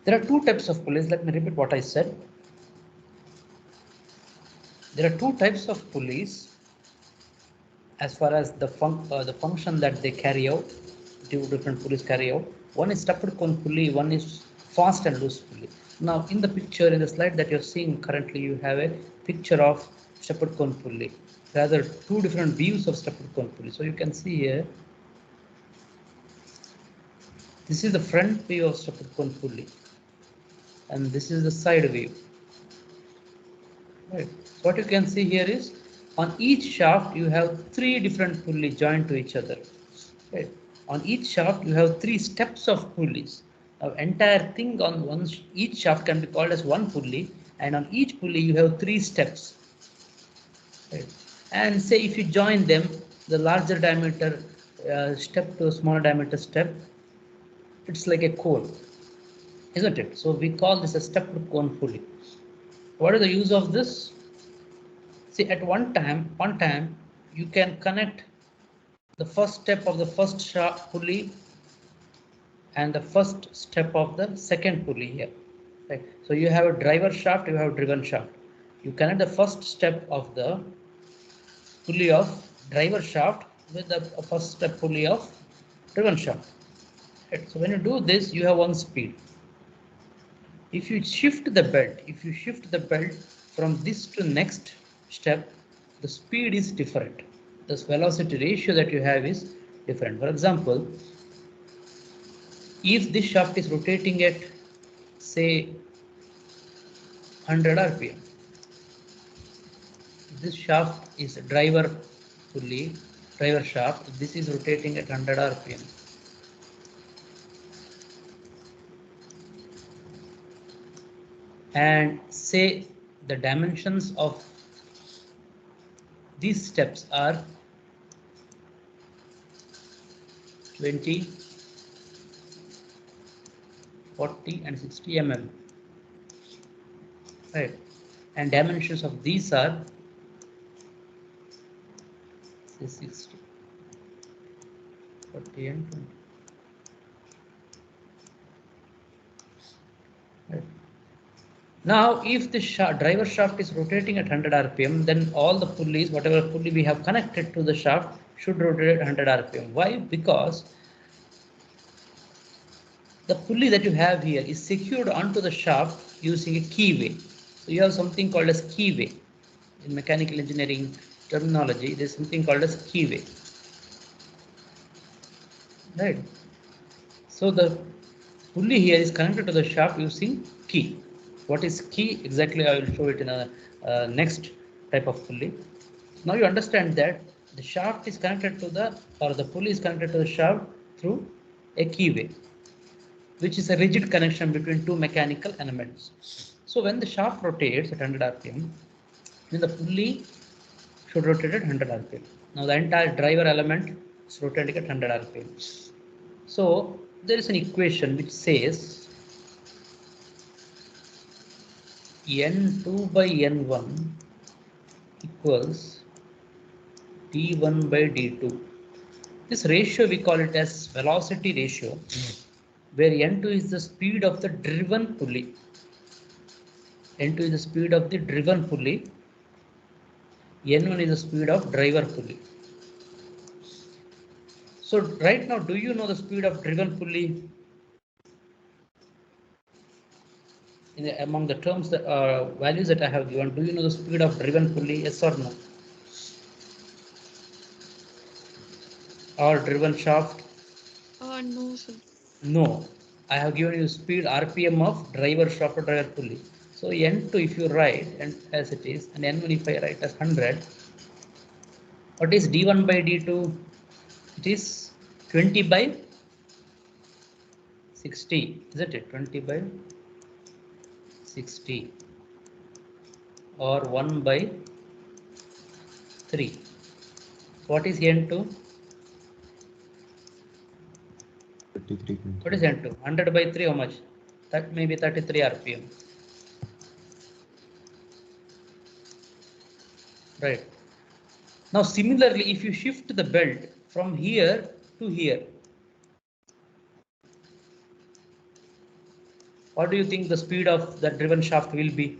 There are two types of pulleys. Let me repeat what I said. There are two types of pulleys as far as the function that they carry out. Two different pulleys carry out. One is stepped cone pulley, one is fast and loose pulley. Now in the picture, in the slide that you're seeing currently, you have a picture of stepped cone pulley. Rather, two different views of stepped cone pulley. So you can see here, this is the front view of stepped cone pulley, and this is the side view. Right. So what you can see here is, on each shaft you have three different pulleys joined to each other. Right. On each shaft you have three steps of pulleys. Now entire thing on each shaft can be called as one pulley, and on each pulley you have three steps. Right. And say if you join them, the larger diameter step to a smaller diameter step, it's like a cone, isn't it? So we call this a stepped cone pulley. What is the use of this? See, at one time, you can connect the first step of the first shaft pulley and the first step of the second pulley here. Right. So you have a driver shaft, you have a driven shaft. You connect the first step of the pulley of driver shaft with the first step pulley of driven shaft. Right. So when you do this, you have one speed. If you shift the belt from this to next step, the speed is different. The velocity ratio that you have is different. For example, if this shaft is rotating at say 100 rpm, this shaft is a driver pulley, driver shaft, this is rotating at 100 rpm. And say the dimensions of these steps are 20, 40 and 60 mm. Right. And dimensions of these are say 60, 40 and 20. Right. Now, if the driver shaft is rotating at 100 rpm, then all the pulleys, whatever pulley we have connected to the shaft, should rotate at 100 rpm. Why? Because the pulley that you have here is secured onto the shaft using a keyway. So you have something called as keyway. In mechanical engineering terminology, there is something called as keyway. Right. So the pulley here is connected to the shaft using key. What is key exactly? I will show it in a next type of pulley. Now you understand that the shaft is connected to the pulley is connected to the shaft through a keyway, which is a rigid connection between two mechanical elements. So when the shaft rotates at 100 rpm, then the pulley should rotate at 100 rpm. Now the entire driver element is rotating at 100 rpm. So there is an equation which says N2 by N1 equals D1 by D2. This ratio we call it as velocity ratio, where N2 is the speed of the driven pulley. N2 is the speed of the driven pulley. N1 is the speed of driver pulley. So right now, do you know the speed of driven pulley? Among the terms that values that I have given, do you know the speed of driven pulley? Yes or no? Or driven shaft? No, sir. No. I have given you speed RPM of driver shaft or driver pulley. So N2 if you write and as it is, and N1 if I write as 100, what is D1 by D2? It is 20 by 60, isn't it? 20 by 60 or 1 by 3. What is N2? 33. What is N2? 100 by 3, how much? That may be 33 RPM. Right. Now similarly, if you shift the belt from here to here, What do you think the speed of the driven shaft will be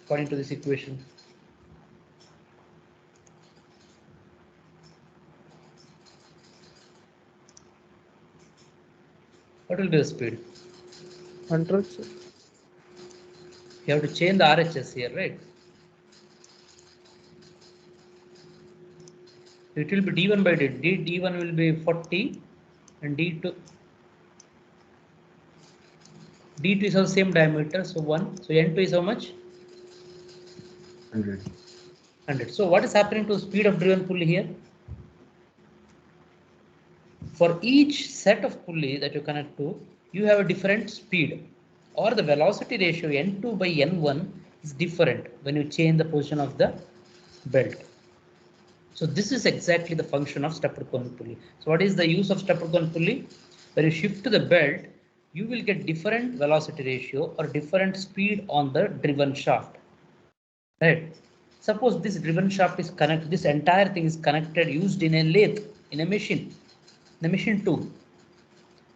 according to this equation? What will be the speed? 100, sir. You have to change the RHS here, right? It will be d1 by dt. D1 will be 40 and d2 is of same diameter, so 1. So n2 is how much? 100. 100. So what is happening to the speed of driven pulley here? For each set of pulley that you connect to, you have a different speed, or the velocity ratio n2 by n1 is different when you change the position of the belt. So this is exactly the function of stepped cone pulley. So what is the use of stepped cone pulley? When you shift to the belt, you will get different velocity ratio or different speed on the driven shaft. Right. Suppose this driven shaft is connected, this entire thing is connected, used in a lathe, in a machine, the machine tool.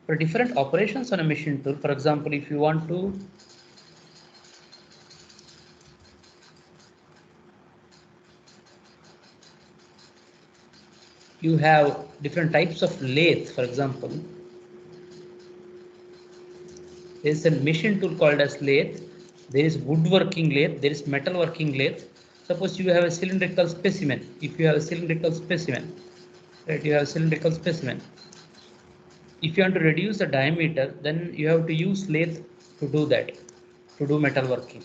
For different operations on a machine tool, for example, if you want to you have different types of lathe, for example, there is a machine tool called as lathe, there is woodworking lathe, there is metalworking lathe. Suppose you have a cylindrical specimen, if you have a cylindrical specimen, right, you have a cylindrical specimen. If you want to reduce the diameter, then you have to use lathe to do that, to do metalworking.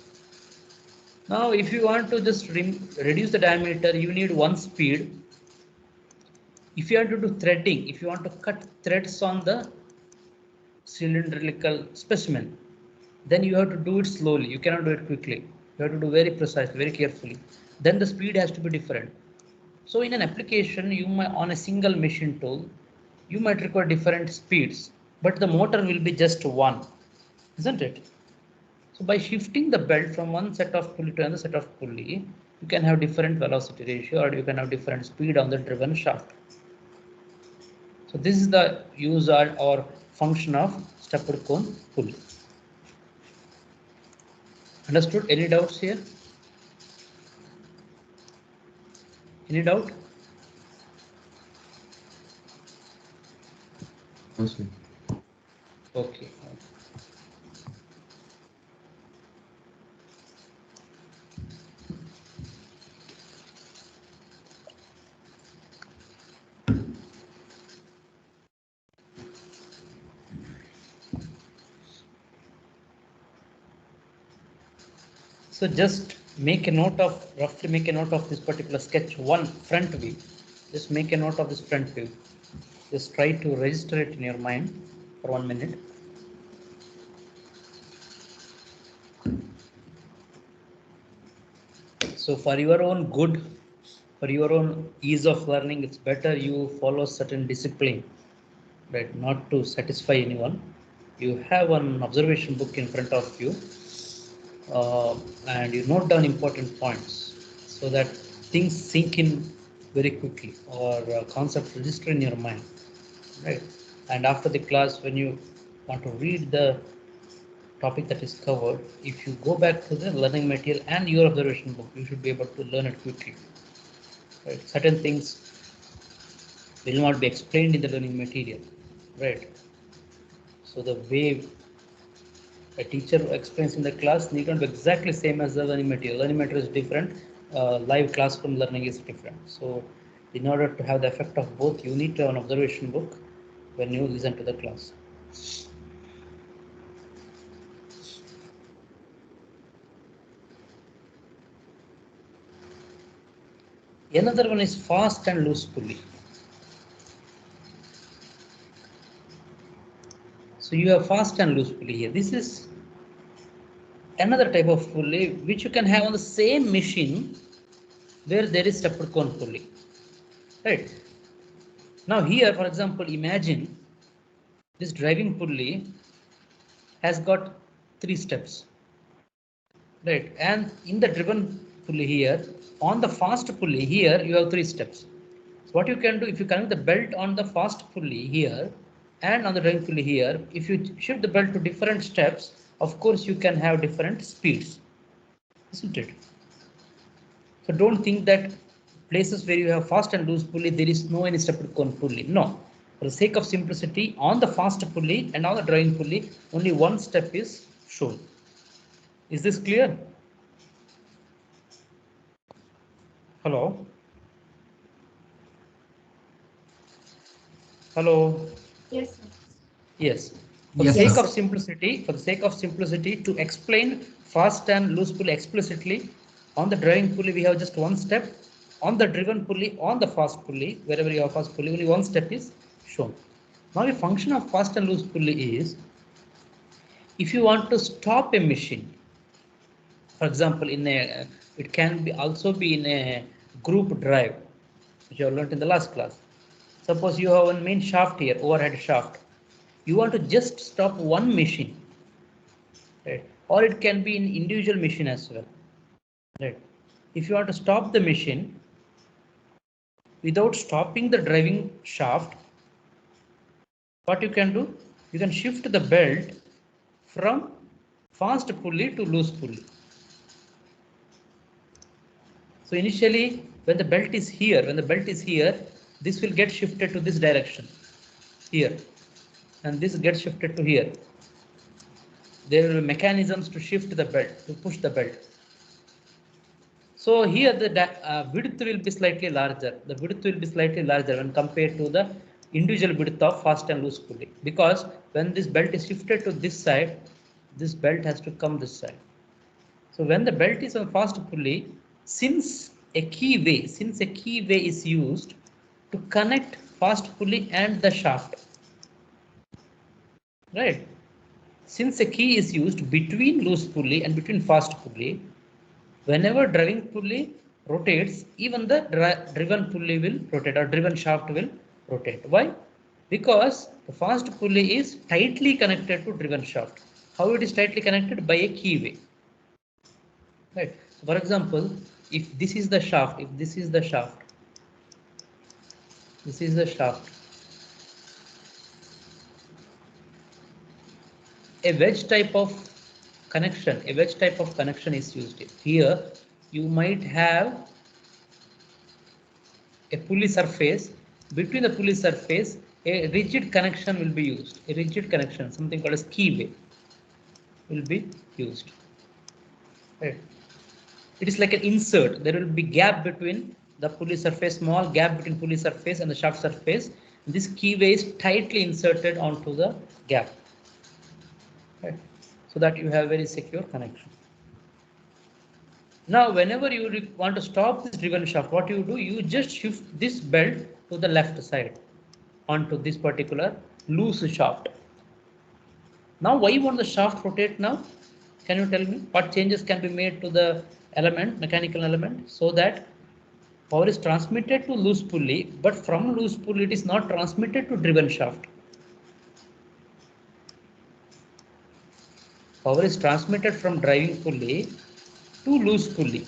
Now, if you want to just reduce the diameter, you need one speed. If you want to do threading, if you want to cut threads on the cylindrical specimen, then you have to do it slowly. You cannot do it quickly. You have to do very precisely, very carefully. Then the speed has to be different. So in an application, you might on a single machine tool, you might require different speeds, but the motor will be just one, isn't it? So by shifting the belt from one set of pulley to another set of pulley, you can have different velocity ratio or you can have different speed on the driven shaft. So this is the use or function of stepped cone pulley. Understood? Any doubts here? Any doubt? No, sir. Okay. So just make a note of, roughly make a note of this particular sketch one front view. Just make a note of this front view. Just try to register it in your mind for 1 minute. So for your own good, for your own ease of learning, it's better you follow certain discipline, right? Not to satisfy anyone. You have an observation book in front of you, and you note down important points so that things sink in very quickly or concepts register in your mind, right? And after the class, when you want to read the topic that is covered, if you go back to the learning material and your observation book, you should be able to learn it quickly. Right? Certain things will not be explained in the learning material, right? So the way a teacher explains in the class need not be exactly same as the learning material. Learning material is different. Live classroom learning is different. So in order to have the effect of both, you need to have an observation book when you listen to the class. Another one is fast and loose pulley. So you have fast and loose pulley here. This is another type of pulley which you can have on the same machine where there is stepped cone pulley. Right. Now here, for example, imagine this driving pulley has got 3 steps. Right. And in the driven pulley here, on the fast pulley here, you have 3 steps. So what you can do, if you connect the belt on the fast pulley here and on the driving pulley here, if you shift the belt to different steps, of course you can have different speeds, isn't it? So don't think that places where you have fast and loose pulley, there is no any stepped cone pulley. No. For the sake of simplicity, on the fast pulley and on the driving pulley, only one step is shown. Is this clear? Hello? Hello? Yes, sir. Yes. For the sake of simplicity, to explain fast and loose pulley explicitly, on the driving pulley we have just one step. On the driven pulley, on the fast pulley, wherever you have fast pulley, only one step is shown. Now, the function of fast and loose pulley is, if you want to stop a machine, for example, it can be also be in a group drive, which you have learned in the last class. Suppose you have one main shaft here, overhead shaft. You want to just stop one machine, right? Or it can be in individual machine as well, right? If you want to stop the machine without stopping the driving shaft, what you can do? You can shift the belt from fast pulley to loose pulley. So initially, when the belt is here, this will get shifted to this direction here, and this gets shifted to here. There will be mechanisms to shift the belt, to push the belt. So here the width will be slightly larger. The width will be slightly larger when compared to the individual width of fast and loose pulley, because when this belt is shifted to this side, this belt has to come this side. So when the belt is on fast pulley, since a keyway is used to connect fast pulley and the shaft, right? Since a key is used between loose pulley and between fast pulley, whenever driving pulley rotates, even the driven pulley will rotate, or driven shaft will rotate. Why? Because the fast pulley is tightly connected to driven shaft. How it is tightly connected? By a keyway. Right. So for example, if this is the shaft, this is the shaft, a wedge type of connection, is used here. You might have a pulley surface. Between the pulley surface, a rigid connection will be used. A rigid connection, something called as keyway, will be used. Right. It is like an insert. There will be gap between the pulley surface, small gap between pulley surface and the shaft surface. This keyway is tightly inserted onto the gap, right? So that you have very secure connection. Now, whenever you want to stop this driven shaft, what you do? You just shift this belt to the left side onto this particular loose shaft. Now, why you want the shaft rotate now? Can you tell me what changes can be made to the element, mechanical element, so that power is transmitted to loose pulley, but from loose pulley it is not transmitted to driven shaft. Power is transmitted from driving pulley to loose pulley,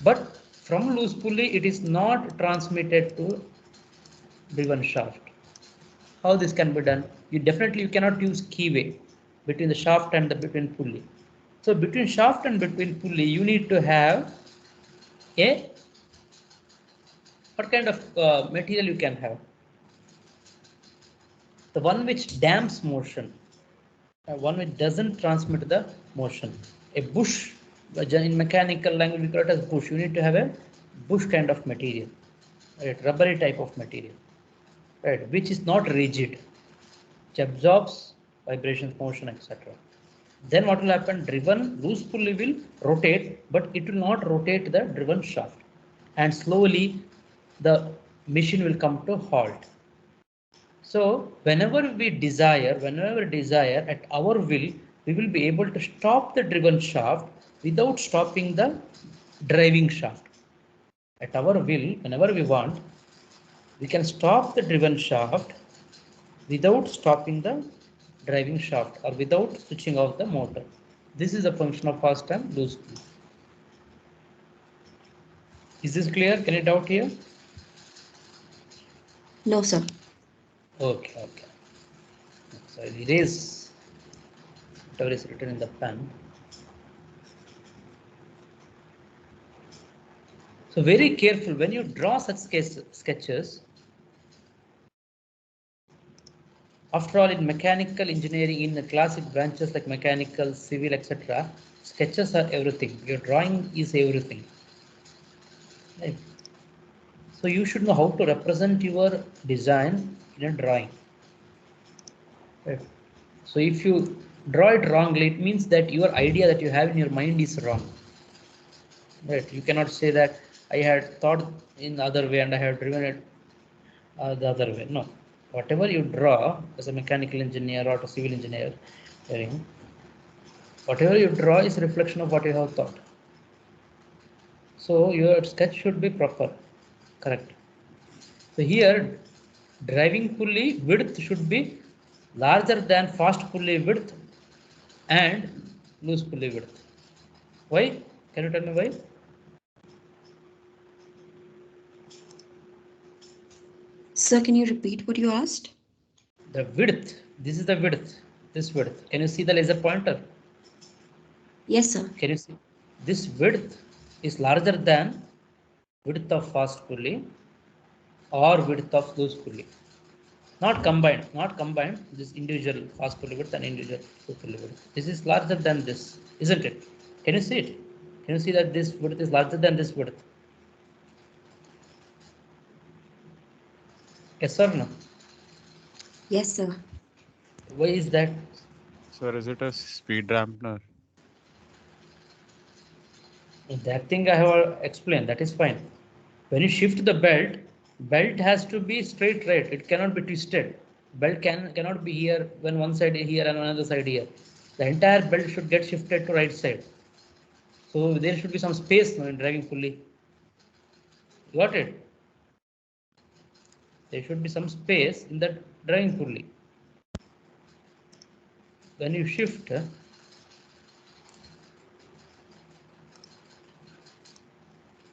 but from loose pulley it is not transmitted to driven shaft. How this can be done? You cannot use keyway between the shaft and the between pulley. So between shaft and between pulley, you need to have a, what kind of material you can have? The one which damps motion, one which doesn't transmit the motion. A bush, in mechanical language we call it as bush. You need to have a bush kind of material, right? Rubbery type of material, right? Which is not rigid, which absorbs vibrations, motion, etc. Then what will happen? Driven loose pulley will rotate, but it will not rotate the driven shaft, and slowly the machine will come to halt. So whenever we desire at our will, we will be able to stop the driven shaft without stopping the driving shaft. At our will, whenever we want, we can stop the driven shaft without stopping the driving shaft, or without switching off the motor. This is a function of fast and loose pulley. Is this clear? Any doubt here? No, sir. Okay. So I'll erase whatever is written in the pen. So very careful when you draw such sketches. After all, in mechanical engineering, in the classic branches like mechanical, civil, etc., sketches are everything. Your drawing is everything. Right? So you should know how to represent your design in a drawing. Right? So if you draw it wrongly, it means that your idea that you have in your mind is wrong. Right? You cannot say that I had thought in the other way and I have driven it the other way. No. Whatever you draw as a mechanical engineer or a civil engineer, whatever you draw is a reflection of what you have thought. So your sketch should be proper, correct. So here, driving pulley width should be larger than fast pulley width and loose pulley width. Why? Can you tell me why? Sir, can you repeat what you asked? The width, this is the width, this width. Can you see the laser pointer? Yes, sir. Can you see? This width is larger than width of fast pulley or width of loose pulley. Not combined, this individual fast pulley width and individual loose pulley width. This is larger than this, isn't it? Can you see it? Can you see that this width is larger than this width? Yes or no? Yes, sir. Why is that? Sir, is it a speed dampener? That thing I have explained, that is fine. When you shift the belt has to be straight right. It cannot be twisted. Belt cannot be here when one side here and another side here. The entire belt should get shifted to right side. So there should be some space now in driving pulley. Got it? There should be some space in that driving pulley. When you shift,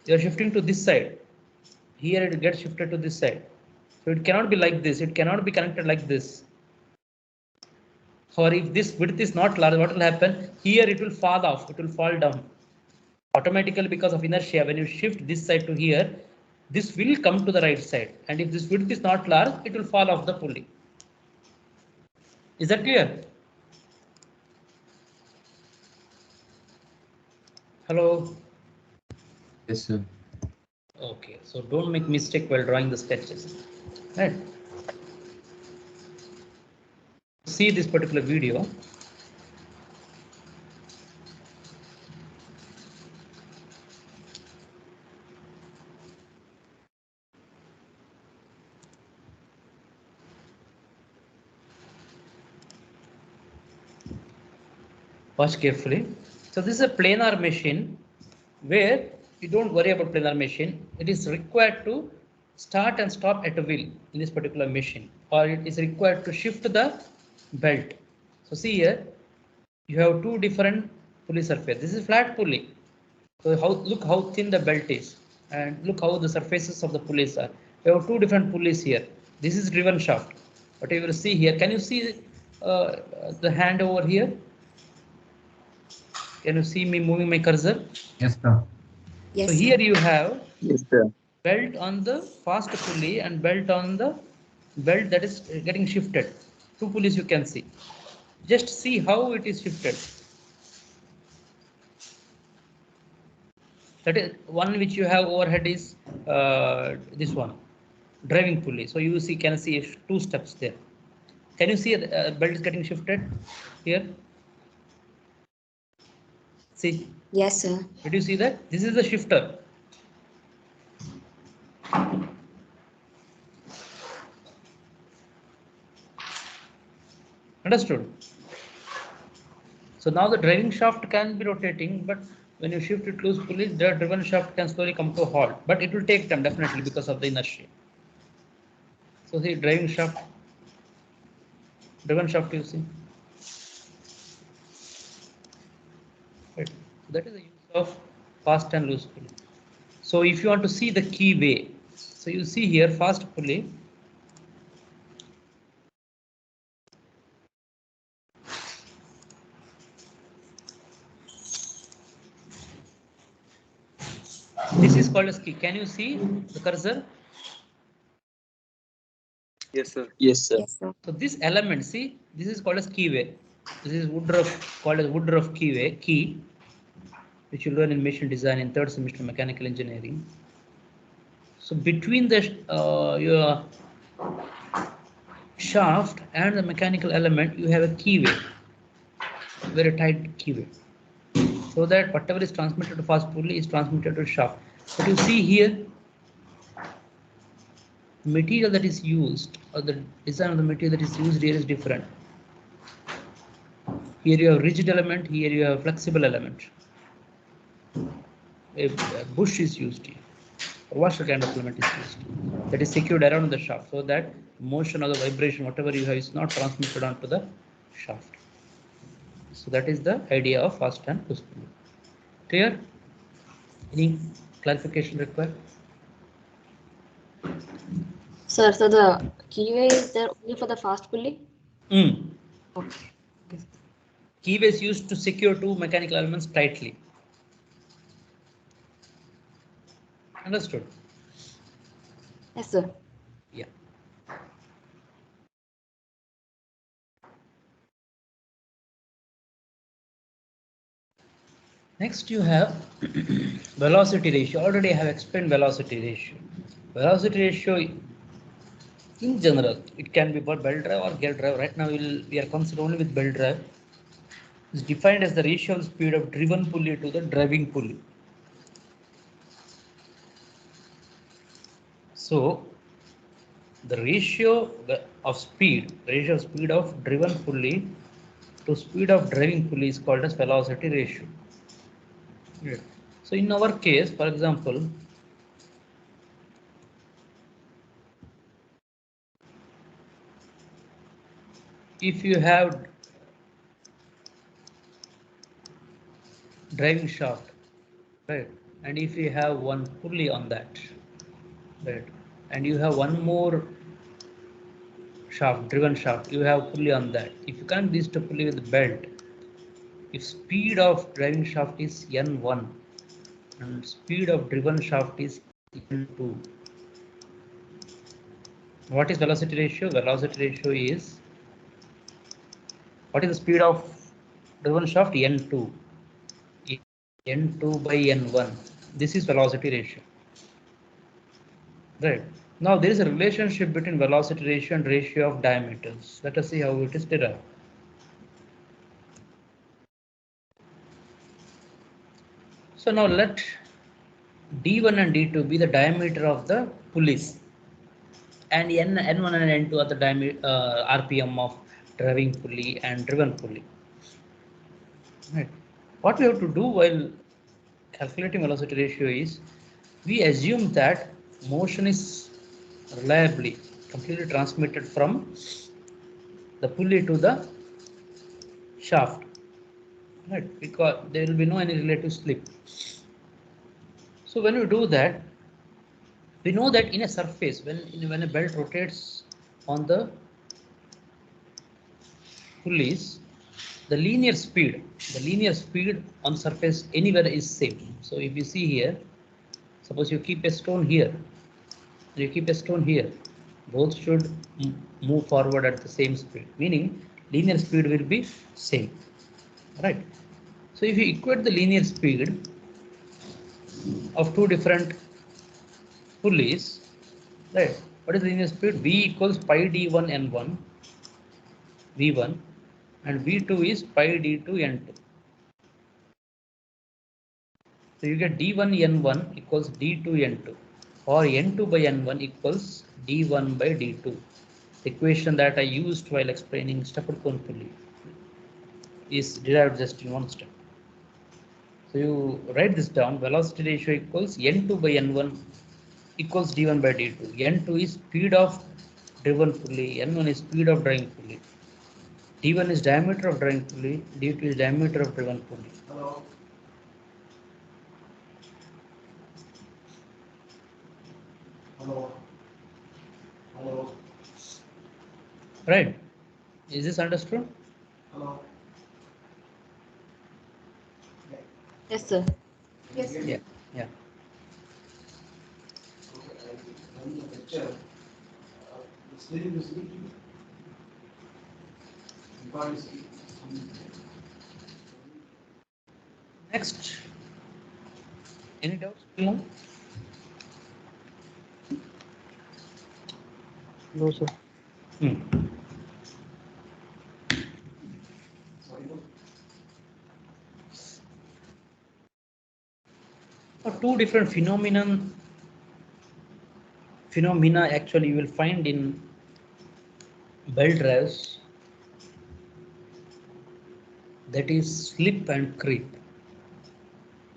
you are shifting to this side. Here it gets shifted to this side. So it cannot be like this. It cannot be connected like this. Or if this width is not large, what will happen? Here it will fall off. It will fall down. Automatically because of inertia, when you shift this side to here, this will come to the right side. And if this width is not large, it will fall off the pulley. Is that clear? Hello? Yes, sir. Okay, so don't make mistake while drawing the sketches. Right? See this particular video. Watch carefully. So this is a planar machine where you don't worry about planar machine. It is required to start and stop at a wheel in this particular machine, or it is required to shift the belt. So see here, you have two different pulley surface. This is flat pulley. So look how thin the belt is, and look how the surfaces of the pulleys are. We have two different pulleys here. This is driven shaft. What you will see here, can you see the hand over here? Can you see me moving my cursor? Yes, sir. Yes, So sir. here you have Yes, sir. belt on the fast pulley and belt on the belt that is getting shifted. Two pulleys you can see. Just see how it is shifted. That is one which you have overhead is this one, driving pulley. So you see, can see two steps there. Can you see belt is getting shifted here? See, Yes, sir. did you see that? This is the shifter. Understood? So now the driving shaft can be rotating, but when you shift it loose pulley, the driven shaft can slowly come to a halt. But it will take time definitely because of the inertia. So see, driven shaft you see. Right. So that is the use of fast and loose pulley. So if you want to see the key way, so you see here fast pulley. This is called as key. Can you see the cursor? Yes, sir. Yes, sir. So this element, see, this is called as keyway. This is Woodruff, called as Woodruff keyway, key, which you learn in machine design in third semester mechanical engineering. So between the your shaft and the mechanical element, you have a keyway, very tight keyway, so that whatever is transmitted to fast pulley is transmitted to shaft. But you see here, the material that is used or the design of the material that is used here is different. Here you have rigid element, here you have flexible element. A bush is used here. A washer kind of element is used that is secured around the shaft so that motion or the vibration, whatever you have, is not transmitted onto the shaft. So that is the idea of fast and push pulley. Clear? Any clarification required? Sir, so the keyway is there only for the fast pulley? Okay. Keyway is used to secure two mechanical elements tightly. Understood? Yes, sir. Yeah. Next you have velocity ratio. Already I have explained velocity ratio. Velocity ratio in general, it can be for belt drive or gear drive. Right now we are concerned only with belt drive. It's defined as the ratio of speed of driven pulley to the driving pulley. So the ratio of speed of driven pulley to speed of driving pulley is called as velocity ratio. Right. So in our case, for example, if you have driving shaft, right, and if you have one pulley on that, right, and you have one more shaft, driven shaft, you have pulley on that. If you connect these two pulley with the belt, if speed of driving shaft is n1 and speed of driven shaft is n2, what is velocity ratio? Velocity ratio is, what is the speed of driven shaft? n2. n2 by n1. This is velocity ratio. Right. Now there is a relationship between velocity ratio and ratio of diameters. Let us see how it is derived. So now let D1 and D2 be the diameter of the pulleys, and N1 and N2 are the diameter RPM of driving pulley and driven pulley. Right. What we have to do while calculating velocity ratio is, we assume that motion is reliably completely transmitted from the pulley to the shaft, right? Because there will be no any relative slip. So when you do that, we know that in a surface, when a belt rotates on the pulleys, the linear speed on surface anywhere is same. So if you see here, suppose you keep a stone here, you keep a stone here, both should move forward at the same speed, meaning linear speed will be same, right? So if you equate the linear speed of two different pulleys, right, what is the linear speed? V equals pi d1 n1 v1 and v2 is pi d2 n2. So you get d1 n1 equals d2 n2, or n2 by n1 equals d1 by d2. The equation that I used while explaining stepped cone pulley is derived just in one step. So you write this down, velocity ratio equals n2 by n1 equals d1 by d2. n2 is speed of driven pulley, n1 is speed of driving pulley. d1 is diameter of driving pulley, d2 is diameter of driven pulley. Hello. Hello. Hello. Right? Is this understood? Hello. Yes, sir. Yes, sir. Yeah, yeah. picture, the sleeve is leaking. You can't see. Next, any doubts? No? No, sir. Hmm. Sorry, no. Two different phenomena actually you will find in belt drives, that is slip and creep.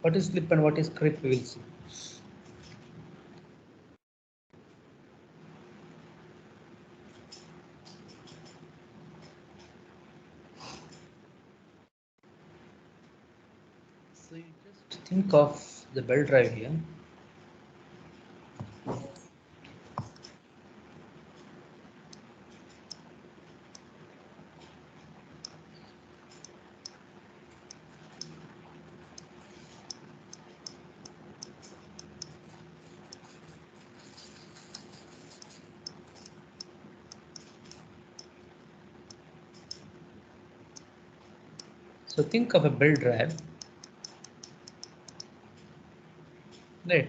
What is slip and what is creep, we will see. So you just think of the belt drive here. So think of a belt drive. Right.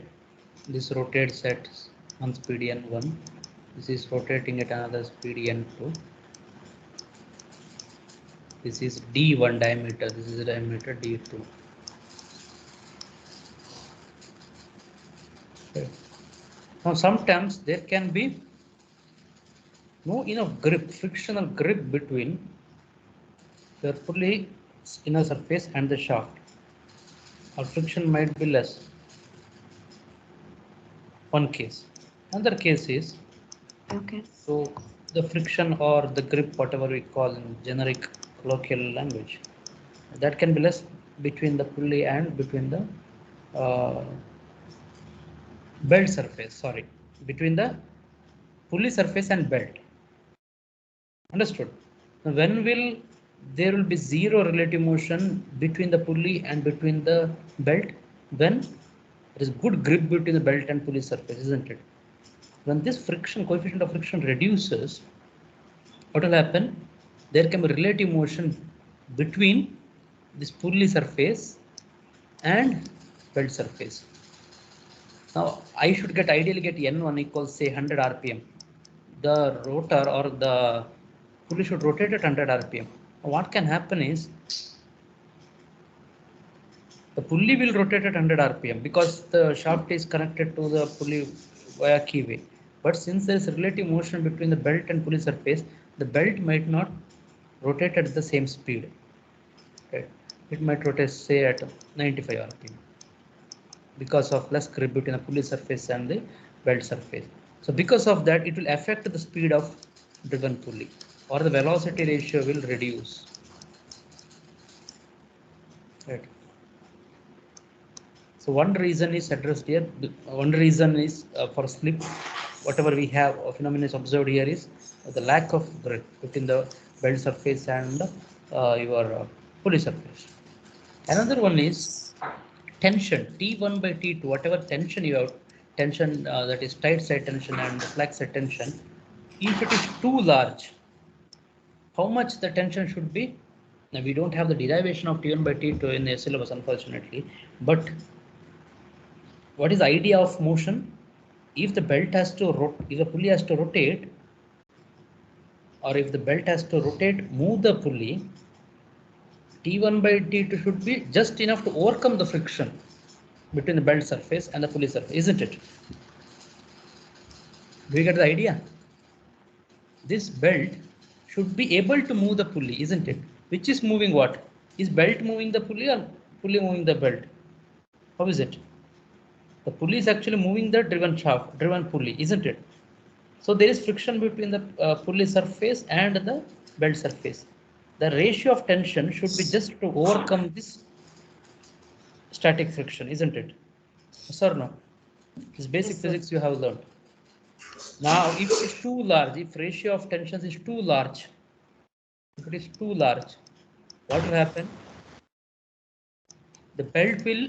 This rotates at one speed n1. This is rotating at another speed n2. This is d1 diameter. This is diameter d2. Okay. Now sometimes there can be no enough grip, frictional grip between the pulley inner surface and the shaft. Or friction might be less. One case. Another case is Okay. so the friction or the grip, whatever we call in generic colloquial language, that can be less between the pulley and between the belt surface. Sorry, between the pulley surface and belt. Understood? Now, when will there will be zero relative motion between the pulley and between the belt? When there is good grip between the belt and pulley surface, isn't it? When this friction coefficient of friction reduces, what will happen? There can be relative motion between this pulley surface and belt surface. Now I should ideally get N1 equals say 100 RPM. The rotor or the pulley should rotate at 100 RPM. What can happen is the pulley will rotate at 100 RPM because the shaft is connected to the pulley via keyway. But since there is relative motion between the belt and pulley surface, the belt might not rotate at the same speed. Okay. It might rotate say at 95 RPM because of less grip between the pulley surface and the belt surface. So because of that, it will affect the speed of driven pulley, or the velocity ratio will reduce. Right. So one reason is addressed here. One reason is for slip. Whatever we have phenomenon is observed here is the lack of grip between the belt surface and your pulley surface. Another one is tension, T1 by T2, whatever tension you have, tension that is tight side tension and flex side tension, if it is too large, how much the tension should be? Now we don't have the derivation of T1 by T2 in the syllabus, unfortunately, but what is the idea of motion? If the belt has to if the pulley has to rotate, or if the belt has to rotate, move the pulley, T1 by T2 should be just enough to overcome the friction between the belt surface and the pulley surface, isn't it? Do you get the idea? This belt should be able to move the pulley, isn't it? Which is moving what? Is belt moving the pulley or pulley moving the belt? How is it? The pulley is actually moving the driven pulley, isn't it? So there is friction between the pulley surface and the belt surface. The ratio of tension should be just to overcome this static friction, isn't it? Yes or no? This basic Yes, sir. physics you have learned. Now, if it is too large, if ratio of tensions is too large, if it is too large, what will happen? The belt will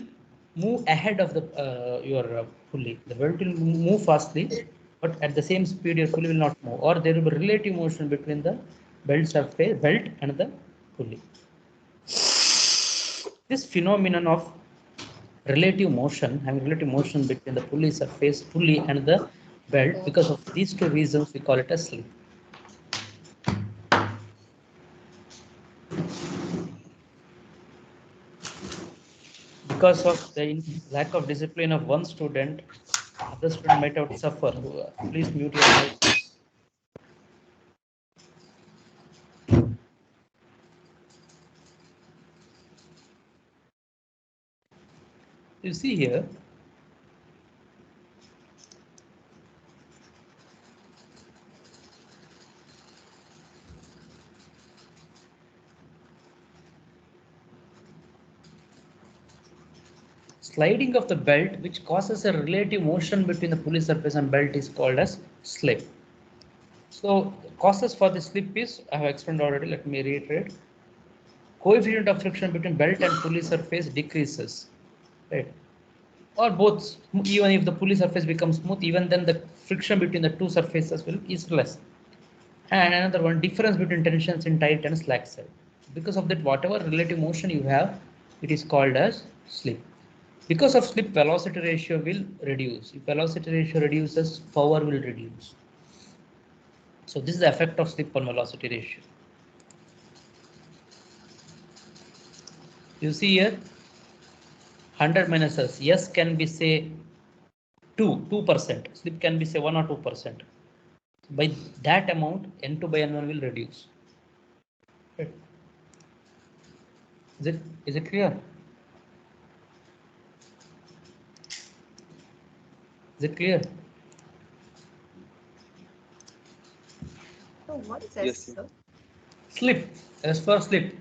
move ahead of the your pulley. The belt will move fastly, but at the same speed your pulley will not move, or there will be relative motion between the belt and the pulley. This phenomenon of relative motion, having relative motion between the pulley and the belt, because of these two reasons we call it a slip. Because of the lack of discipline of one student, other student might have to suffer. Please mute your mic. You see here, sliding of the belt, which causes a relative motion between the pulley surface and belt, is called as slip. So causes for the slip is, I have explained already, let me reiterate. Coefficient of friction between belt and pulley surface decreases, right? Or both, even if the pulley surface becomes smooth, even then the friction between the two surfaces is less. And another one, difference between tensions in tight and slack side. Because of that, whatever relative motion you have, it is called as slip. Because of slip, velocity ratio will reduce. If velocity ratio reduces, power will reduce. So this is the effect of slip on velocity ratio. You see here, 100 minus S. S can be say 2%. Slip can be say 1 or 2%. By that amount, N2 by N1 will reduce. Right. Is it clear? Is it clear? So what is Yes, S, sir? Slip. As for slip,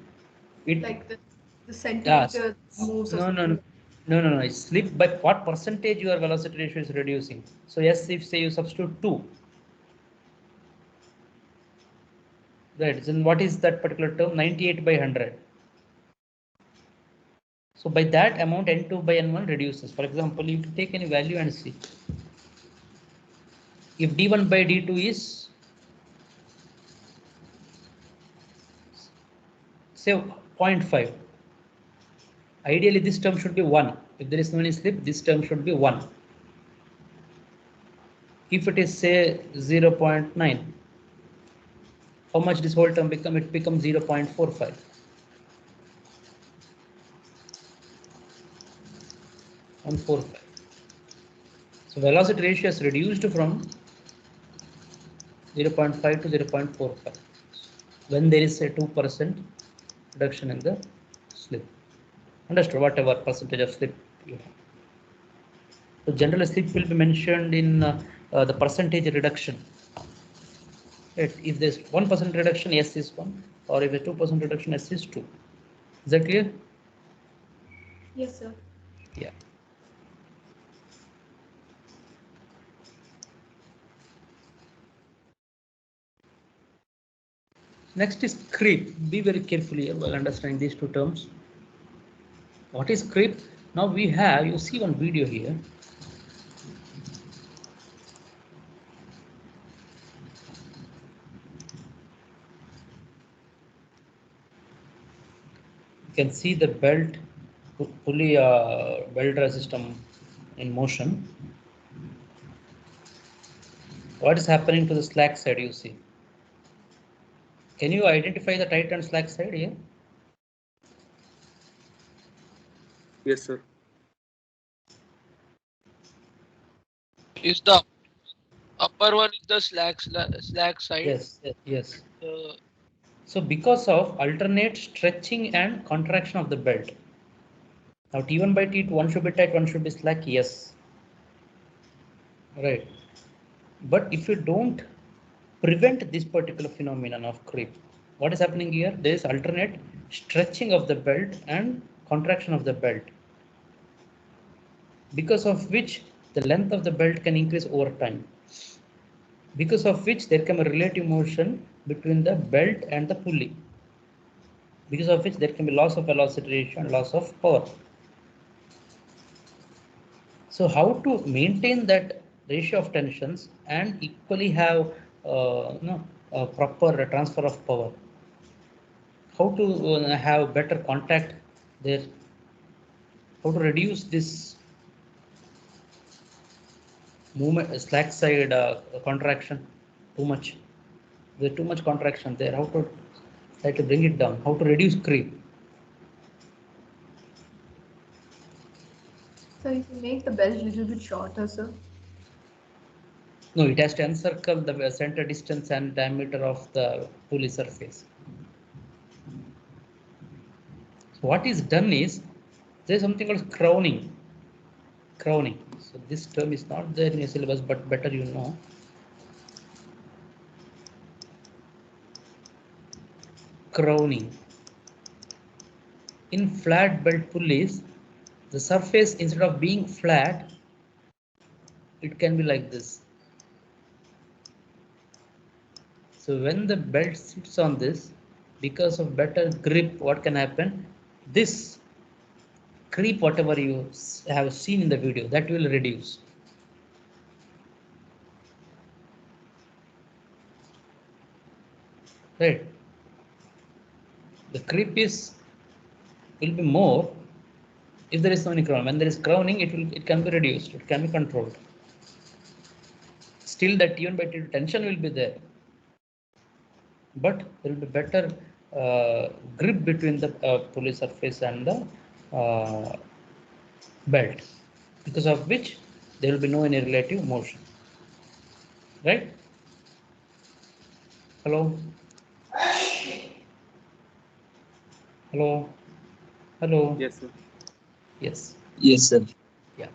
it Like the centimeter moves or something. No. It's slip by what percentage your velocity ratio is reducing. So yes, if say you substitute 2, right? Then what is that particular term? 98 by 100. So by that amount, N2 by N1 reduces. For example, you can take any value and see. If D1 by D2 is say 0.5, ideally this term should be 1. If there is no any slip, this term should be 1. If it is say 0.9, how much this whole term become? It becomes 0.45. So velocity ratio is reduced from 0.5 to 0.45 when there is a 2% reduction in the slip. Understood? Whatever percentage of slip you have. So generally slip will be mentioned in the percentage reduction. If there's 1% reduction, S is 1, or if a 2% reduction, S is 2. Is that clear? Yes, sir. Yeah. Next is creep. Be very careful here while understanding these two terms. What is creep? Now we have, you see one video here. You can see the belt pulley belt system in motion. What is happening to the slack side? You see. Can you identify the tight and slack side here? Yes, sir. Is the upper one is the slack side? Yes. Uh, So because of alternate stretching and contraction of the belt. Now T1 by T2, one should be tight, one should be slack, yes. Right. But if you don't prevent this particular phenomenon of creep, what is happening here? There is alternate stretching of the belt and contraction of the belt, because of which the length of the belt can increase over time, because of which there can be relative motion between the belt and the pulley, because of which there can be loss of velocity ratio and loss of power. So how to maintain that ratio of tensions and equally have a proper transfer of power. How to have better contact there? How to reduce this movement, slack side contraction too much? There's too much contraction there. How to try to bring it down? How to reduce creep? So you can make the belt a little bit shorter, sir. No, it has to encircle the center distance and diameter of the pulley surface. So what is done is there is something called crowning. Crowning. So this term is not there in your syllabus, but better you know. Crowning. In flat belt pulleys, the surface instead of being flat, it can be like this. So when the belt sits on this, because of better grip, what can happen? This creep, whatever you have seen in the video, that will reduce. Right. The creep will be more if there is no any crown. When there is crowning, it can be reduced, it can be controlled. Still that even better tension will be there, but there will be better grip between the pulley surface and the belt, because of which there will be no any relative motion. Right? Hello? Hello? Hello? Yes, sir. Yes. Yes, sir. Yeah.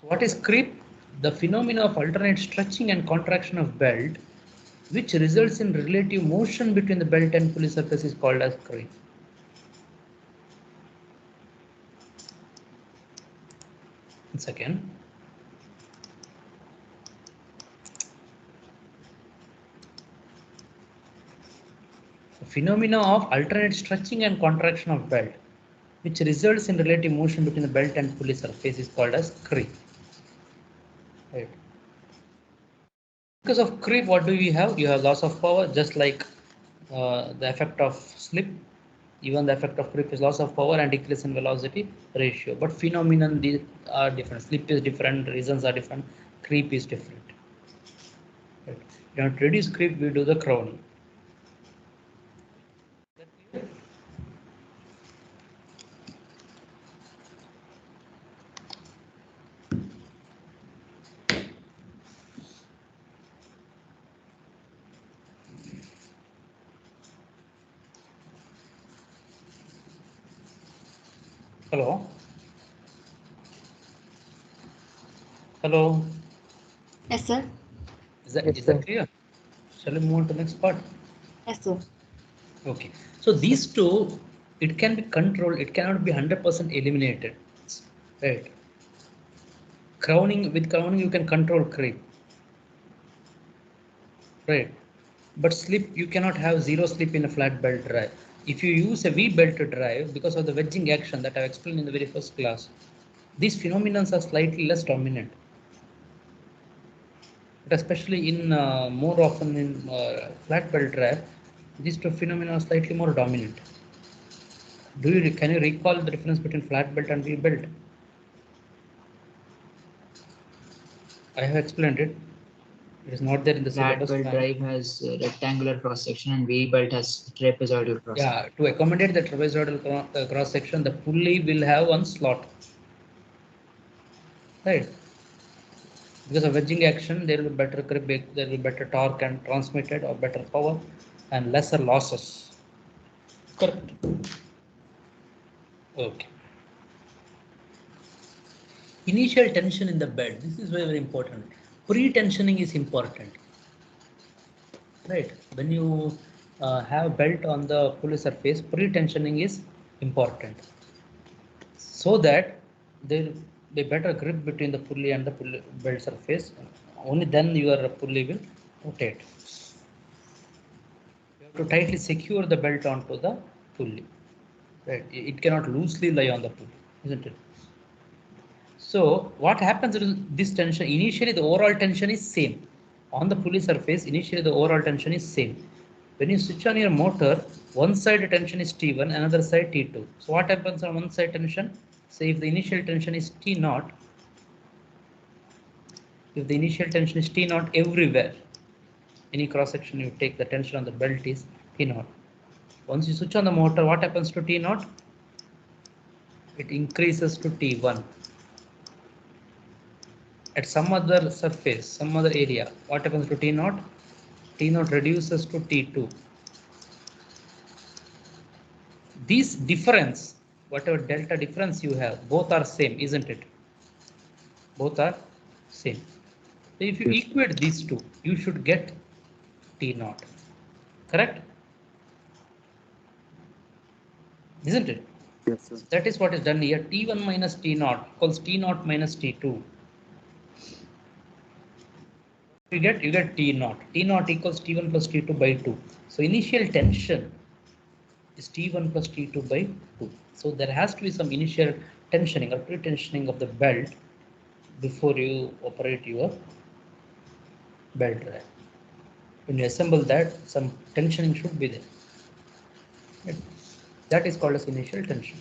So what is creep? The phenomena of alternate stretching and contraction of belt, which results in relative motion between the belt and pulley surface, is called as creep. Once again. The phenomena of alternate stretching and contraction of belt, which results in relative motion between the belt and pulley surface, is called as creep. Right. Because of creep, what do we have? You have loss of power, just like the effect of slip. Even the effect of creep is loss of power and decrease in velocity ratio. But phenomenon are different. Slip is different, reasons are different, creep is different. Right. You to reduce creep, we do the crowning. Hello? Hello? Yes, sir. Is that, Yes, is sir. that clear? Shall we move on to the next part? Yes, sir. Okay. So these two, it can be controlled. It cannot be 100% eliminated. Right. With crowning, you can control creep. Right. But slip, you cannot have zero slip in a flat belt drive. If you use a V belt drive, because of the wedging action that I've explained in the very first class, these phenomena are slightly less dominant. But especially in more often in flat belt drive, these two phenomena are slightly more dominant. Can you recall the difference between flat belt and V belt? I have explained it. It is not there in the Flat syllabus. belt drive has rectangular cross section and V belt has trapezoidal cross section. Yeah, to accommodate the trapezoidal cross section, the pulley will have one slot. Right. Because of wedging action, there will be better grip, there will be better torque and transmitted, or better power and lesser losses. Correct. Okay. Initial tension in the bed. This is very, very important. Pre-tensioning is important. Right. When you have belt on the pulley surface, pre-tensioning is important, so that there will be better grip between the pulley and the belt surface. Only then your pulley will rotate. You have to tightly secure the belt onto the pulley. Right. It cannot loosely lie on the pulley, isn't it? So what happens is this tension, initially the overall tension is same. On the pulley surface, initially the overall tension is same. When you switch on your motor, one side tension is T1, another side T2. So what happens on one side tension? Say if the initial tension is T0, if the initial tension is T0 everywhere, any cross section you take, the tension on the belt is T0. Once you switch on the motor, what happens to T0? It increases to T1. At some other surface, some other area, what happens to T0? T0 reduces to T2. This difference, whatever delta difference you have, both are same, isn't it? Both are same. So if you equate these two, you should get T0. Correct? Isn't it? Yes, sir. That is what is done here. T1 minus T0 equals T0 minus T2. You get T0. T0 equals T1 plus T2 by 2. So initial tension is T1 plus T2 by 2. So there has to be some initial tensioning or pre-tensioning of the belt before you operate your belt drive. When you assemble that, some tensioning should be there. Right? That is called as initial tension.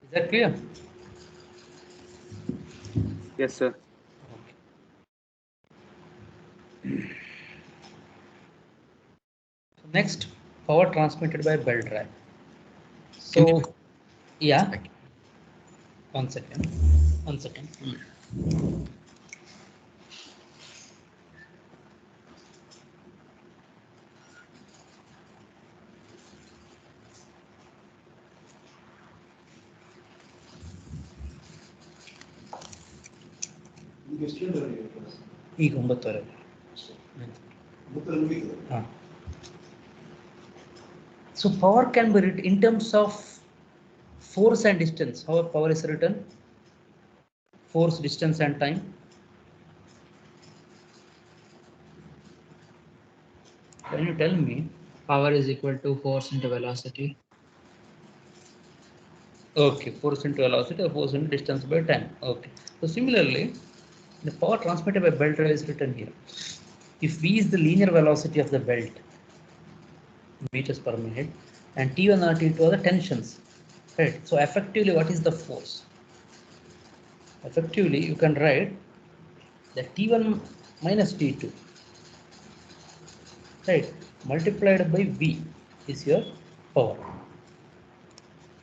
Is that clear? Yes, sir. Next, power transmitted by belt drive. So, yeah. 1 second. 1 second. ನಿಮ್ಗೆ ಎಷ್ಟು ಗಂಟೆ ಈಗ 9:30. So power can be written in terms of force and distance. How power is written? Force, distance, and time. Can you tell me? Power is equal to force into velocity. Okay, force into velocity or force into distance by time. Okay. So similarly, the power transmitted by belt drive is written here. If V is the linear velocity of the belt, meters per minute, and T1 or T2 are the tensions, right? So effectively, what is the force? Effectively, you can write that T1 minus T2, right, multiplied by V is your power.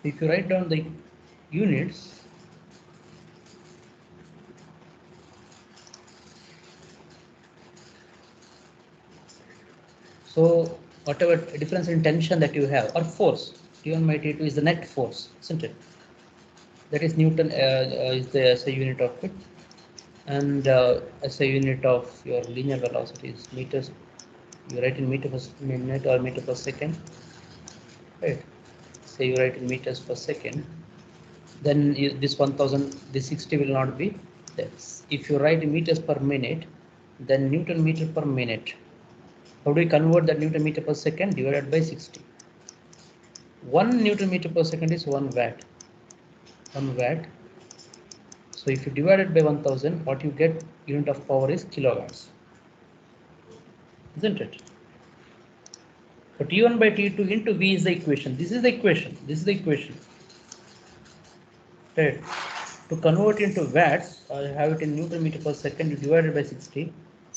If you write down the units, so whatever difference in tension that you have or force, T1 by T2 is the net force, isn't it? That is Newton is the SI unit of it, and SI unit of your linear velocity is meters. You write in meter per minute or meter per second, right? Say you write in meters per second, then this 1000, this 60 will not be there. If you write in meters per minute, then Newton meter per minute. How do we convert that Newton meter per second? Divided by 60. 1 Newton meter per second is 1 watt. 1 watt. So if you divide it by 1000, what you get unit of power is kilowatts. Isn't it? So T1 by T2 into V is the equation. This is the equation. This is the equation. Right. To convert into watts, I have it in Newton meter per second. You divide it by 60.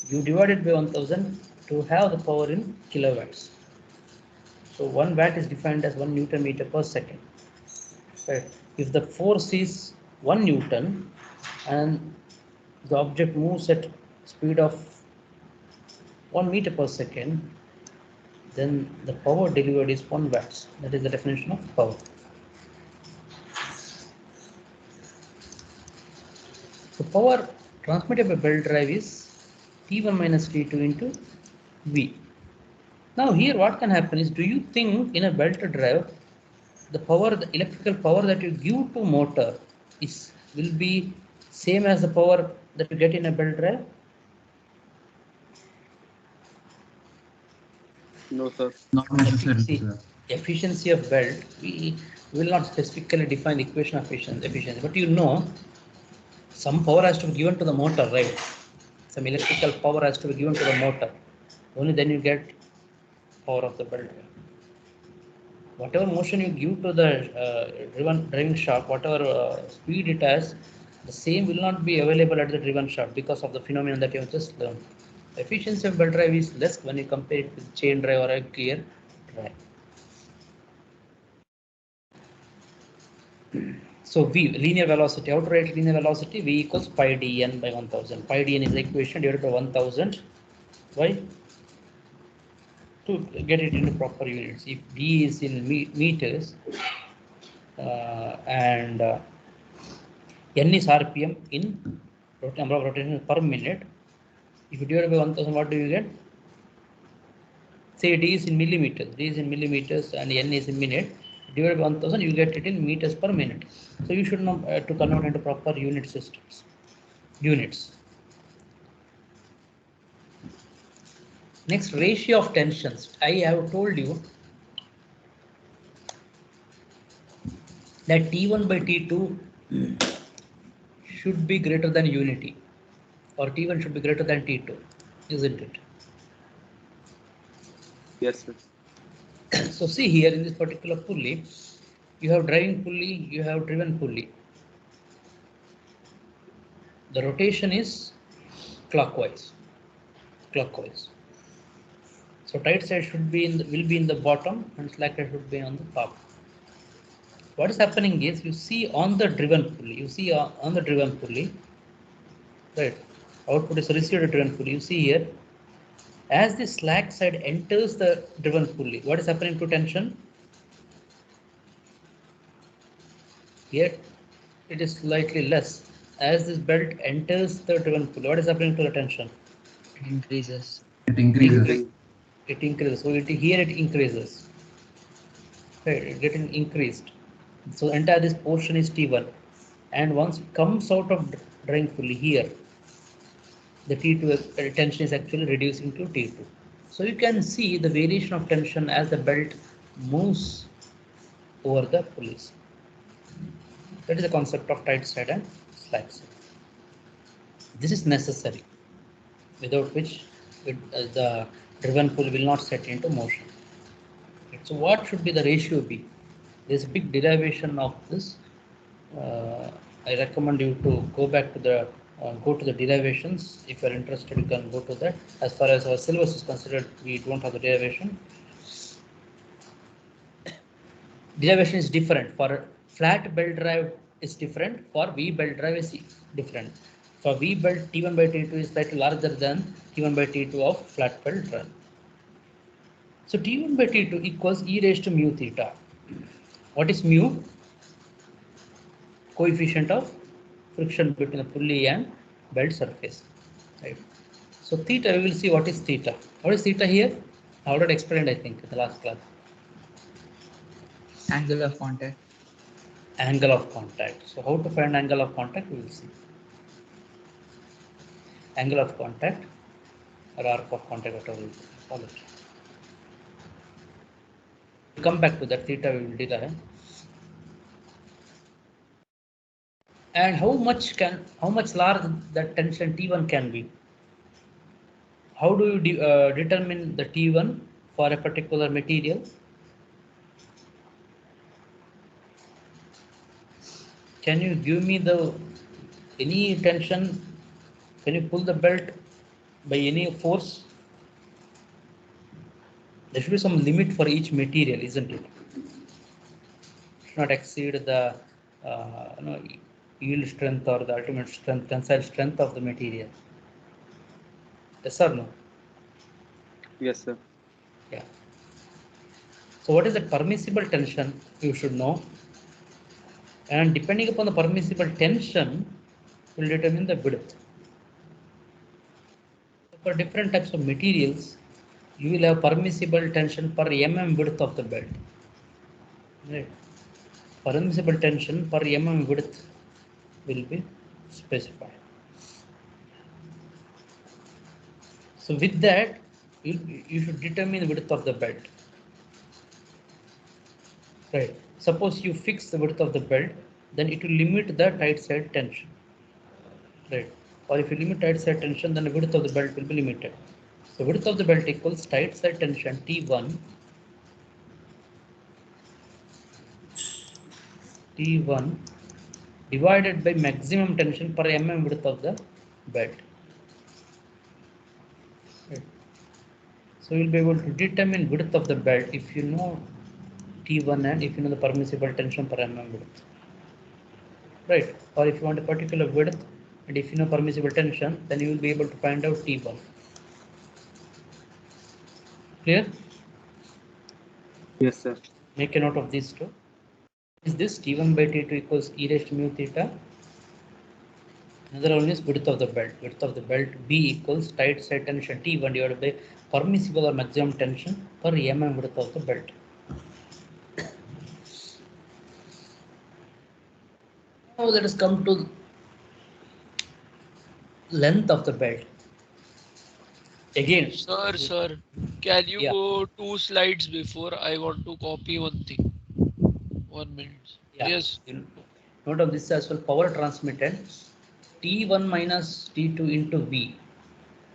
You divide it by 1000 to have the power in kilowatts. So 1 watt is defined as 1 Newton meter per second. Right. If the force is 1 Newton and the object moves at speed of 1 meter per second, then the power delivered is 1 watts. That is the definition of power. So power transmitted by belt drive is T1 minus T2 into V. Now here what can happen is, do you think in a belt drive, the power, the electrical power that you give to motor will be Same as the power that you get in a belt drive? No, sir. Not necessarily, See, sir. efficiency of belt, we will not specifically define the equation of efficiency, but you know some power has to be given to the motor, right? Some electrical power has to be given to the motor. Only then you get power of the belt drive. Whatever motion you give to the driving shaft, whatever speed it has, the same will not be available at the driven shaft because of the phenomenon that you have just learned. The efficiency of belt drive is less when you compare it with chain drive or a gear drive. So V, linear velocity, how to write linear velocity? V equals pi dn by 1000. Pi dn is the equation divided by 1000. Why? To get it into proper units. If D is in meters and N is RPM in number of rotations per minute, if you divide by 1000, what do you get? Say D is in millimeters, D is in millimeters and N is in minute. Divided by 1000, you get it in meters per minute. So you should know to convert into proper unit systems. Units. Next, ratio of tensions. I have told you that T1 by T2 should be greater than unity, or T1 should be greater than T2, isn't it? Yes, sir. So see here in this particular pulley, you have driving pulley, you have driven pulley. The rotation is clockwise. So tight side should be will be in the bottom and slack side should be on the top. What is happening is you see on the driven pulley, right? Output is received driven pulley. You see here, as the slack side enters the driven pulley, what is happening to tension? Here it is slightly less. As this belt enters the driven pulley, what is happening to the tension? It increases. It increases. It increases. So here it increases. Right, it getting increased. So entire this portion is T1, and once it comes out of driving pulley here, the T2 tension is actually reducing to T2. So you can see the variation of tension as the belt moves over the pulleys. That is the concept of tight side and slack side. This is necessary, without which the driven pulley will not set into motion. So what should be the ratio be? There's a big derivation of this. I recommend you to go back to the derivations. If you are interested, you can go to that. As far as our syllabus is considered, we don't have the derivation. Derivation is different. For flat belt drive is different. For V belt drive is different. For V belt, T1 by T2 is slightly larger than T1 by T2 of flat belt drive. So T1 by T2 equals e raised to mu theta. What is mu? Coefficient of friction between the pulley and belt surface. Right. So theta, we will see what is theta. What is theta here? I already explained, I think, in the last class. Angle of contact. Angle of contact. So how to find angle of contact, we will see. Angle of contact or arc of contact, whatever we call it. We'll come back to that. Theta we will derive. And how much large that tension T1 can be? How do you determine the T1 for a particular material? Can you give me any tension? Can you pull the belt by any force? There should be some limit for each material, isn't it? Should not exceed the yield strength or the ultimate strength, tensile strength of the material. Yes or no? Yes, sir. Yeah. So what is the permissible tension? You should know. And depending upon the permissible tension, will determine the width. For different types of materials, you will have permissible tension per mm width of the belt. Right. Permissible tension per mm width will be specify. So with that, you should determine the width of the belt. Right. Suppose you fix the width of the belt, then it will limit the tight side tension. Right. Or if you limit tight side tension, then the width of the belt will be limited. So width of the belt equals tight side tension T1 divided by maximum tension per mm width of the belt. Right. So you'll be able to determine width of the belt if you know T1 and if you know the permissible tension per mm width. Right. Or if you want a particular width and if you know permissible tension, then you will be able to find out T1. Clear? Yes, sir. Make a note of these two. Is this T1 by T2 equals e raised to mu theta? Another one is width of the belt. Width of the belt B equals tight side tension T1 divided by permissible or maximum tension per mm width of the belt. Now let us come to length of the belt. Again, Sir, can you Yeah. go 2 slides before? I want to copy one thing. 1 minute. yeah, Yes. you note of this as well. Power transmitted T1 minus T2 into V.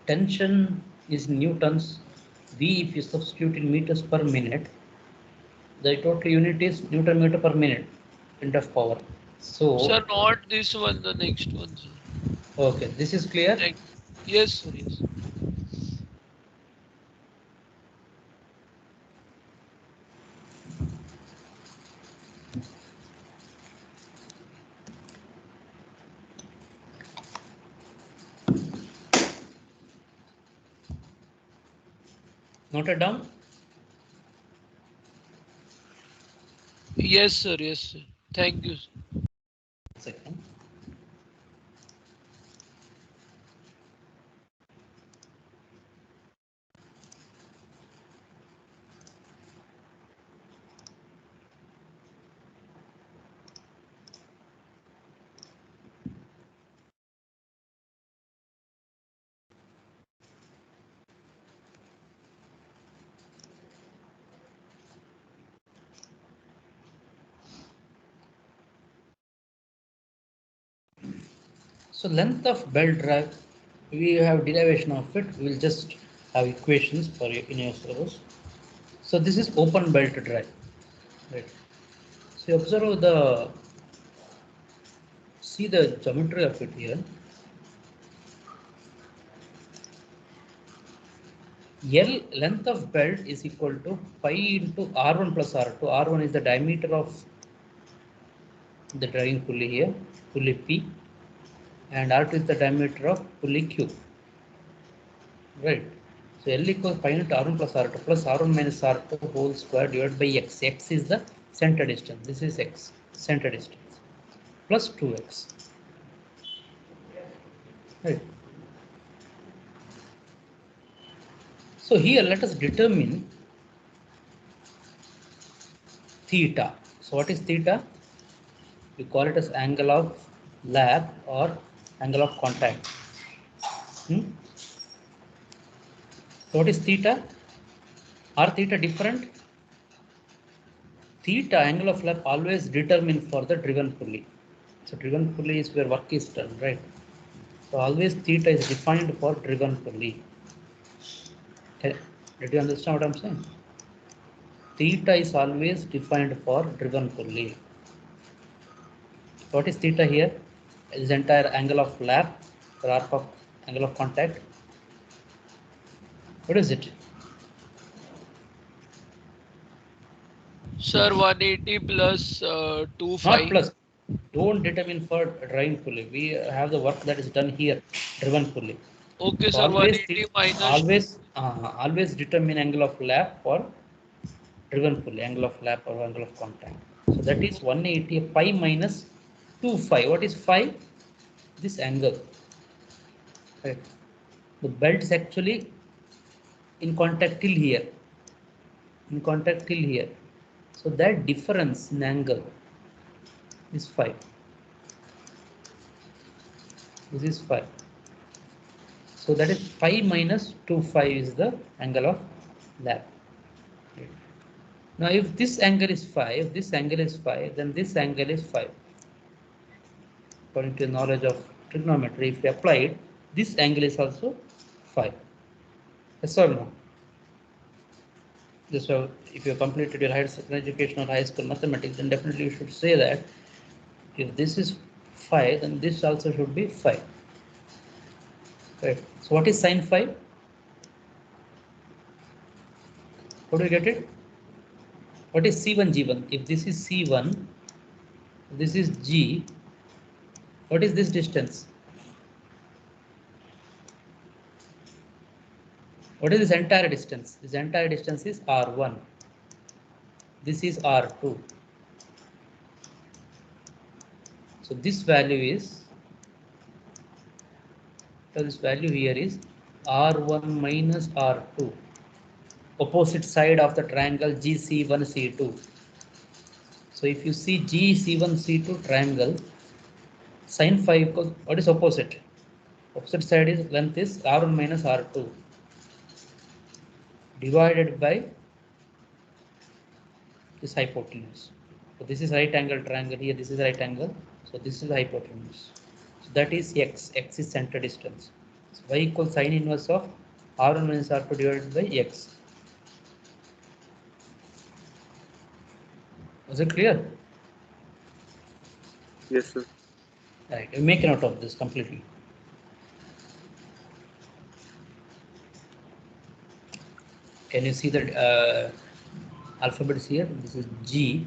Tension is newtons. V, if you substitute in meters per minute, the total unit is Newton meter per minute in of power. So, Sir, not this one, the next one, sir. okay, this is clear. Yes, sir, yes. Noted down. Yes, sir, yes, sir. Thank you, sir. Second. So length of belt drive, we have derivation of it. We will just have equations for you in your syllabus. So this is open belt drive, right? So you observe see the geometry of it here. L length of belt is equal to pi into R1 plus R2. R1 is the diameter of the driving pulley here, pulley P, and R2 is the diameter of pulley Q. Right. So L equals pi into R1 plus R2 plus R1 minus R2 whole square divided by X. X is the center distance. This is X, center distance, plus 2X. Right. So here let us determine theta. So what is theta? We call it as angle of lap or angle of contact. So what is theta? Are theta different? Theta, angle of lap, always determined for the driven pulley. So driven pulley is where work is done, right? So always theta is defined for driven pulley. Did you understand what I'm saying? Theta is always defined for driven pulley. What is theta here? This entire angle of lap, or arc of angle of contact. What is it? Sir, 180 plus 25. Not plus. Don't determine for driving pulley. We have the work that is done here, driven pulley. Okay, So sir, always 180 minus. always determine angle of lap for driven pulley, angle of lap or angle of contact. So that is 180 pi minus 25. What is phi? This angle. Right. The belt is actually in contact till here. In contact till here. So that difference in angle is phi. This is 5. So that is 5 minus 2, 5 is the angle of lap. Now if this angle is 5, this angle is 5, then this angle is 5. According to the knowledge of trigonometry, if we apply it, this angle is also 5. Yes or no? So if you completed your higher secondary education or high school mathematics, then definitely you should say that if this is 5, then this also should be 5. Right. So what is sine 5? How do you get it? What is C1 G1? If this is C1, this is G, what is this distance? What is this entire distance? This entire distance is R1. This is R2. So this value is, so this value here is R1 minus R2. Opposite side of the triangle GC1C2. So if you see GC1C2 triangle, sine 5 equals, what is opposite? Opposite side is length is R1 minus R2 divided by this hypotenuse. So this is right angle triangle here, this is right angle. So this is the hypotenuse. So that is x. X is center distance. So y equals sine inverse of R1 minus R2 divided by x. Was it clear? Yes, sir. Right. You make a note of this completely. Can you see the alphabets here? This is G.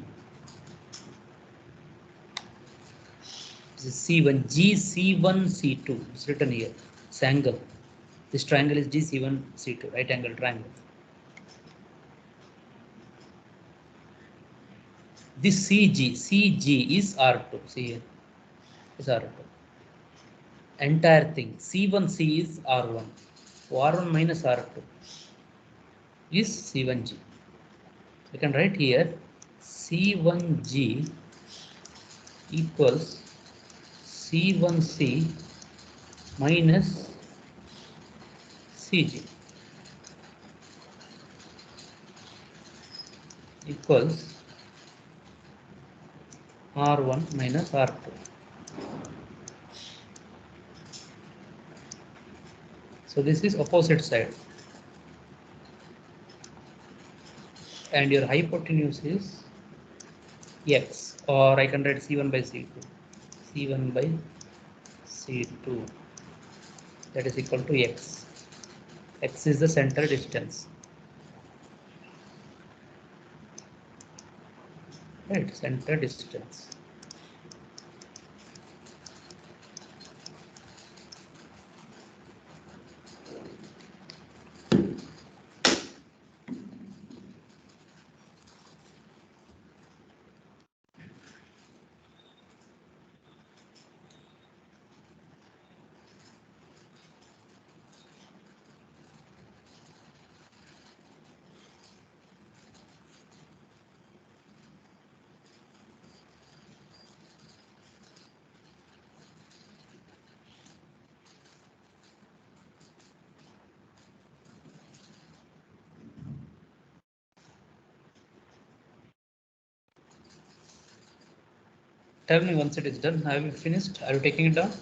This is C1, G, C1, C2. It's written here. It's angle. This triangle is G, C1, C2, right angle triangle. This CG is R2. See here. Is R2. Entire thing. C1C is R1. So R1 minus R2 is C1G. We can write here C1G equals C1C minus CG equals R1 minus R2. So this is opposite side. And your hypotenuse is x, or I can write C1 by C2. C1 by C2. That is equal to x. X is the center distance. Right, center distance. Tell me once it is done. Have you finished? Are you taking it down?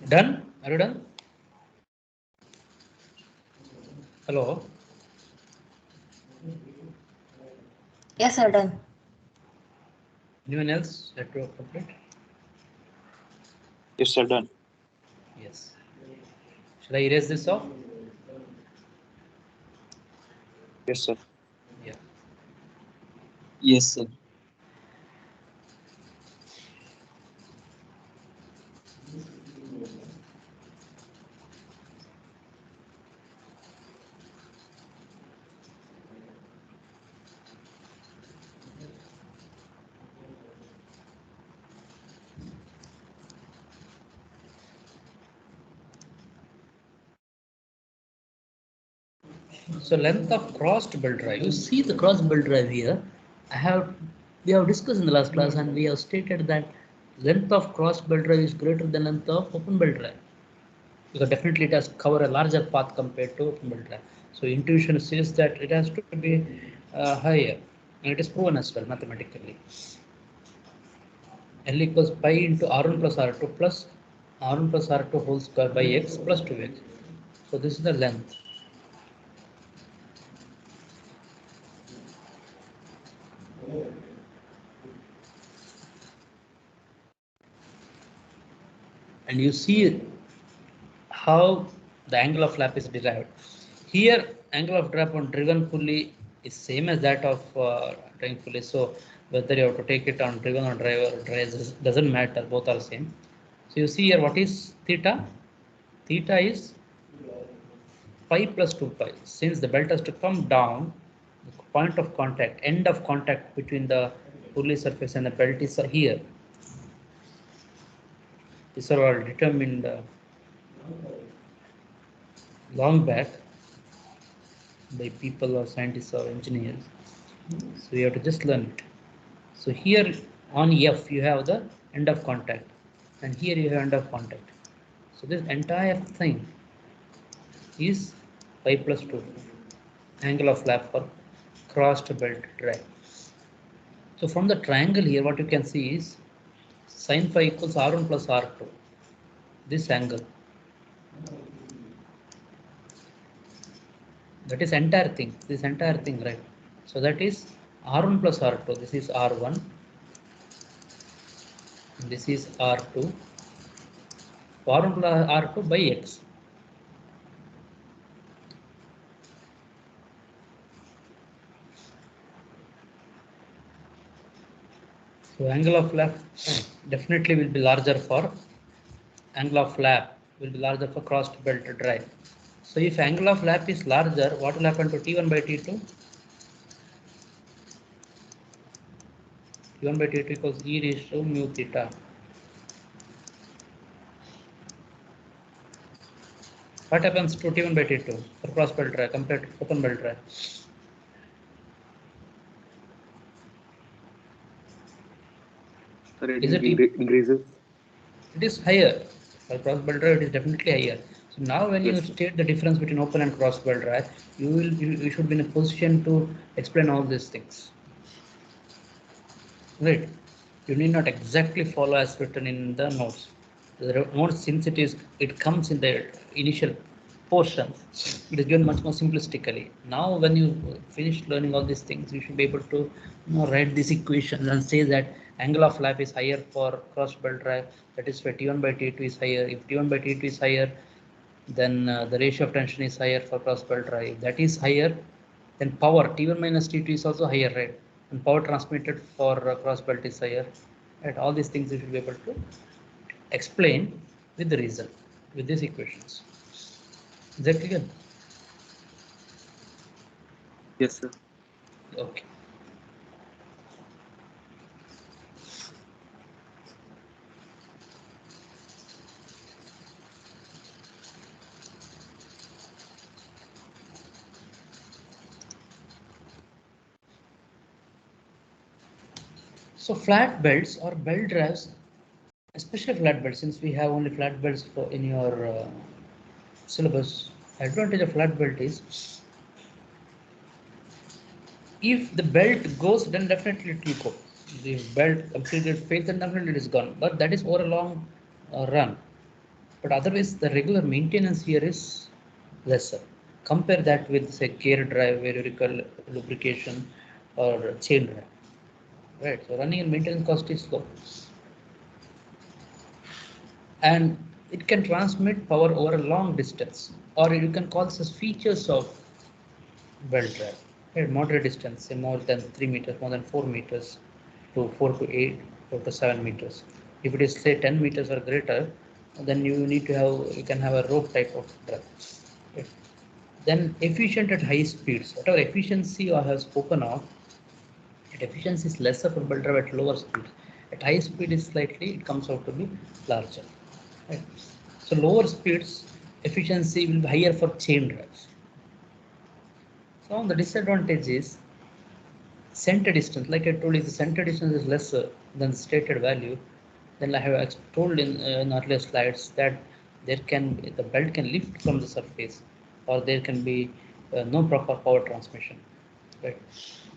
Done? Are you done? Hello? Yes, sir, done. Anyone else that to complete? Yes, sir, done. Yes. Shall I erase this off? Yes, sir. Yes, sir. So length of crossed belt drive. You see the cross belt drive here. We have discussed in the last class and we have stated that length of cross belt drive is greater than length of open belt drive. Because definitely it has cover a larger path compared to open belt drive. So intuition says that it has to be higher, and it is proven as well mathematically. L equals pi into R1 plus R2 plus R1 plus R2 whole square by x plus 2x. So this is the length. And you see how the angle of flap is derived. Here, angle of drop on driven pulley is same as that of driving pulley. So whether you have to take it on driven or driver doesn't matter. Both are same. So you see here what is theta? Theta is pi plus 2 pi. Since the belt has to come down, the point of contact, end of contact between the pulley surface and the belt is here. These are all determined long back by people or scientists or engineers. So you have to just learn it. So here on F you have the end of contact, and here you have end of contact. So this entire thing is pi plus 2 angle of flap for crossed belt drive. So from the triangle here, what you can see is sin phi equals R1 plus R2. This angle. That is entire thing. This entire thing, right? So that is R1 plus R2. This is R1. This is R2. R1 plus R2 by X. So angle of flap definitely will be larger for angle of flap will be larger for crossed belt drive. So if angle of flap is larger, what will happen to T1 by T2? T1 by T2 equals E raised to mu theta. What happens to T1 by T2 for cross belt drive compared to open belt drive? Sir, Is it increases? It is higher. For cross belt drive, it is definitely higher. So now when you Yes. state the difference between open and cross belt drive, you should be in a position to explain all these things. Right. You need not exactly follow as written in the notes. The notes, since it comes in the initial portion, it is given much more simplistically. Now when you finish learning all these things, you should be able to write these equations and say that angle of flap is higher for cross belt drive. That is why T1 by T2 is higher. If T1 by T2 is higher, then the ratio of tension is higher for cross belt drive. If that is higher, then power T1 minus T2 is also higher, right? And power transmitted for cross belt is higher. Right? All these things you should be able to explain with the reason, with these equations. Is that clear? Yes, sir. Okay. So flat belts or belt drives, especially flat belts, since we have only flat belts for in your syllabus, advantage of flat belt is if the belt goes, then definitely it will go. If belt completely fails, then definitely it is gone. But that is over a long run. But otherwise, the regular maintenance here is lesser. Compare that with, say, gear drive, where you require lubrication, or chain drive. Right. So running and maintenance cost is low, and it can transmit power over a long distance, or you can call this as features of belt drive. At moderate distance, say more than 3 meters, more than 4 meters to 4 to 8, 4 to 7 meters. If it is say 10 meters or greater, then you need to have, you can have a rope type of drive. Okay. Then efficient at high speeds. Whatever efficiency I have spoken of, that efficiency is lesser for belt drive at lower speeds. At high speed is slightly, it comes out to be larger. Right. So lower speeds, efficiency will be higher for chain drives. So the disadvantage is center distance. Like I told you, the center distance is lesser than the stated value. Then I have told in earlier slides that there can be, the belt can lift from the surface, or there can be no proper power transmission. Right,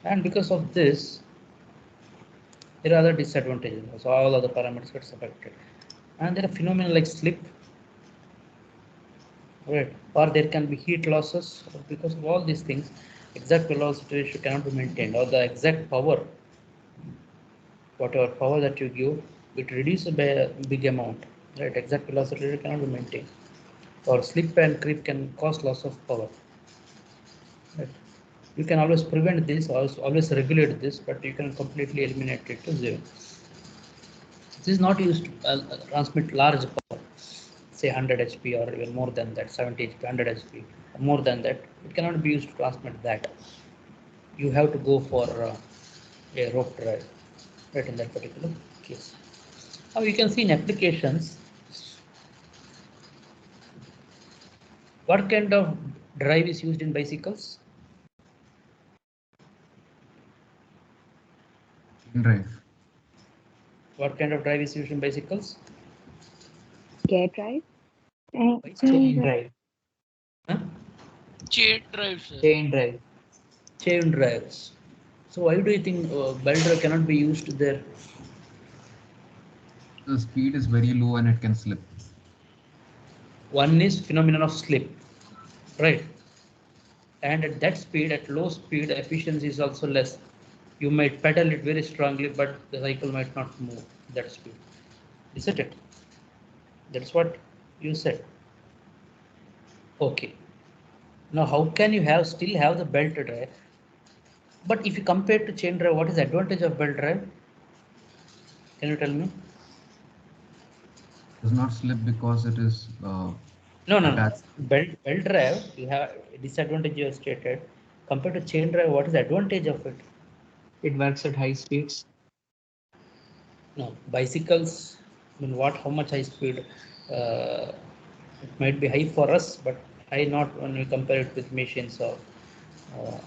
and because of this, there are other disadvantages. So all other parameters get affected, and there are phenomena like slip. Right, or there can be heat losses because of all these things. Exact velocity ratio cannot be maintained, or the exact power, whatever power that you give, it reduces by a big amount. Right, exact velocity ratio cannot be maintained, or slip and creep can cause loss of power. Right. You can always prevent this, always regulate this, but you can completely eliminate it to zero. This is not used to transmit large power, say 100 HP or even more than that, 70 HP, 100 HP, more than that. It cannot be used to transmit that. You have to go for a rope drive, right, in that particular case. Now you can see in applications, what kind of drive is used in bicycles? Drive. What kind of drive is used in bicycles? Gear drive. Chain drive. Huh? Chain drive, sir. Chain drive. Chain drives. So why do you think belt drive cannot be used there? The speed is very low and it can slip. One is phenomenon of slip, right? And at that speed, at low speed, efficiency is also less. You might pedal it very strongly, but the cycle might not move that speed. Isn't it? That's what you said. Okay. Now, how can you still have the belt drive? But if you compare to chain drive, what is the advantage of belt drive? Can you tell me? It does not slip because it is No. attached. Belt drive, you have a disadvantage you have stated. Compared to chain drive, what is the advantage of it? It works at high speeds. No, bicycles, I mean, how much high speed? It might be high for us, but high not when we compare it with machines or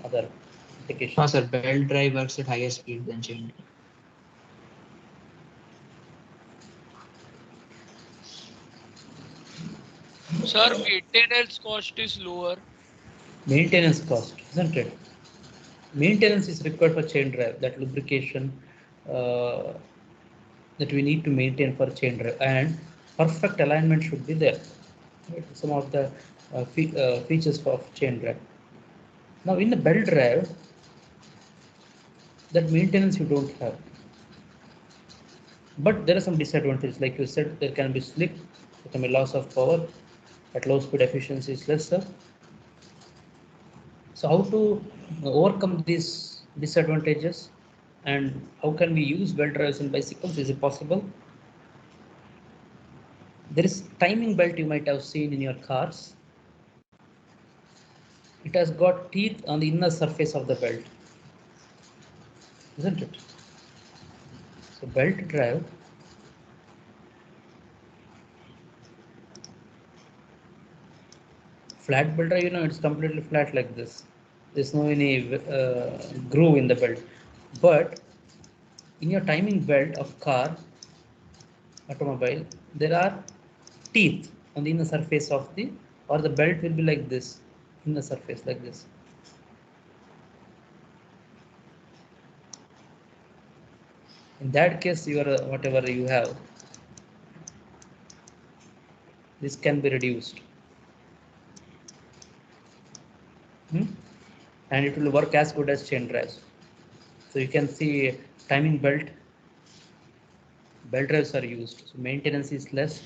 other applications. No, sir. Belt drive works at higher speed than chain drive. Sir, maintenance cost is lower. Maintenance cost, isn't it? Maintenance is required for chain drive, that lubrication that we need to maintain for chain drive, and perfect alignment should be there. Right? Some of the features of chain drive. Now in the belt drive, that maintenance you don't have. But there are some disadvantages, like you said, there can be slip, there can be loss of power, at low speed efficiency is lesser. So how to overcome these disadvantages, and how can we use belt drives in bicycles? Is it possible? There is timing belt you might have seen in your cars. It has got teeth on the inner surface of the belt, isn't it? So belt drive, flat belt drive, it's completely flat like this. There's no any groove in the belt. But in your timing belt of car, automobile, there are teeth on the inner surface of or the belt will be like this, inner surface like this. In that case, your whatever you have, this can be reduced. And it will work as good as chain drives. So you can see timing belt drives are used. So maintenance is less,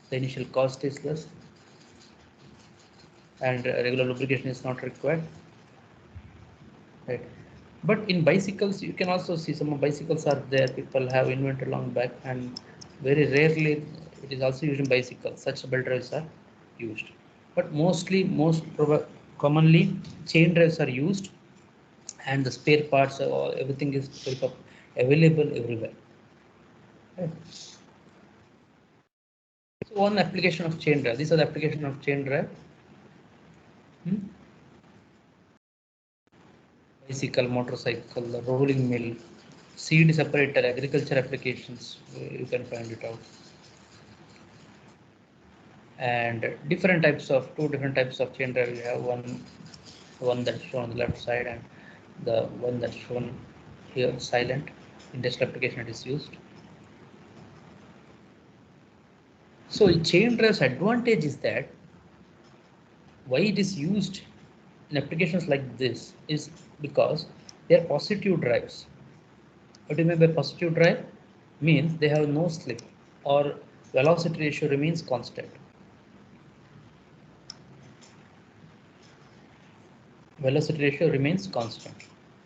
the initial cost is less, and regular lubrication is not required. right? But in bicycles, you can also see some bicycles are there. People have invented long back, and very rarely it is also used in bicycles. Such belt drives are used, but mostly, commonly, chain drives are used, and the spare parts, everything is available everywhere. Right. So one application of chain drive. These are the application of chain drive. Bicycle, motorcycle, the rolling mill, seed separator, agriculture applications. You can find it out. And different types of two different types of chain drive. You have one that's shown on the left side, and the one that's shown here silent. Industrial application it is used. So chain drive's advantage is that why it is used in applications like this is because they are positive drives. What do you mean by positive drive? Means they have no slip or velocity ratio remains constant. Velocity ratio remains constant.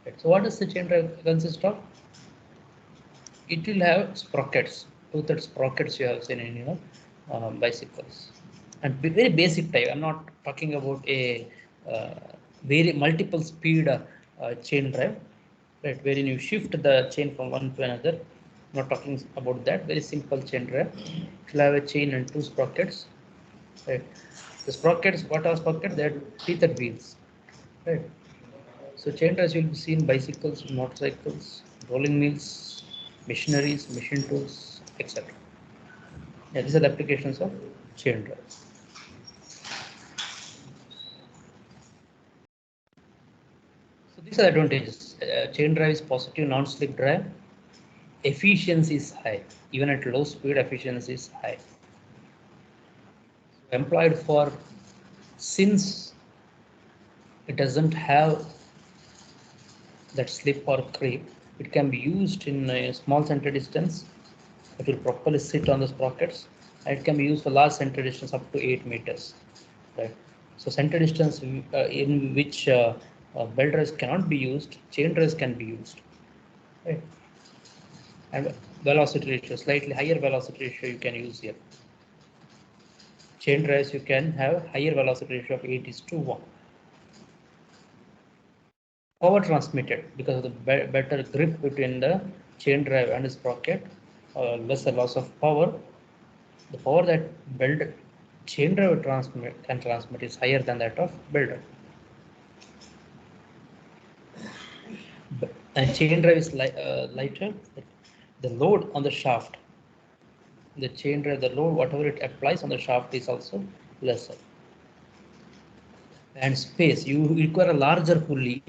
Right. So what does the chain drive consist of? It will have sprockets, two-thirds sprockets you have seen in bicycles, and very basic type. I'm not talking about a very multiple speed chain drive, right? Wherein you shift the chain from one to another. I'm not talking about that. Very simple chain drive. It will have a chain and two sprockets. Right. The sprockets, what are sprockets? They are teethed wheels. Right. So chain drives will be seen in bicycles, motorcycles, rolling mills, machineries, machine tools, etc. Yeah, these are the applications of chain drives. So these are the advantages. Chain drive is positive non-slip drive. Efficiency is high. Even at low speed, efficiency is high. Employed for, since it doesn't have that slip or creep, it can be used in a small center distance. It will properly sit on the sprockets, and it can be used for large center distance up to 8 meters. Right. So center distance in which belt drives cannot be used, chain drives can be used. Right. And velocity ratio, slightly higher velocity ratio you can use here. Chain drives you can have higher velocity ratio of 8:1. Power transmitted because of the better grip between the chain drive and the sprocket, lesser loss of power. The power that chain drive can transmit is higher than that of belt drive. And chain drive is lighter. The load on the shaft, the chain drive, the load whatever it applies on the shaft is also lesser. And space, you require a larger pulley,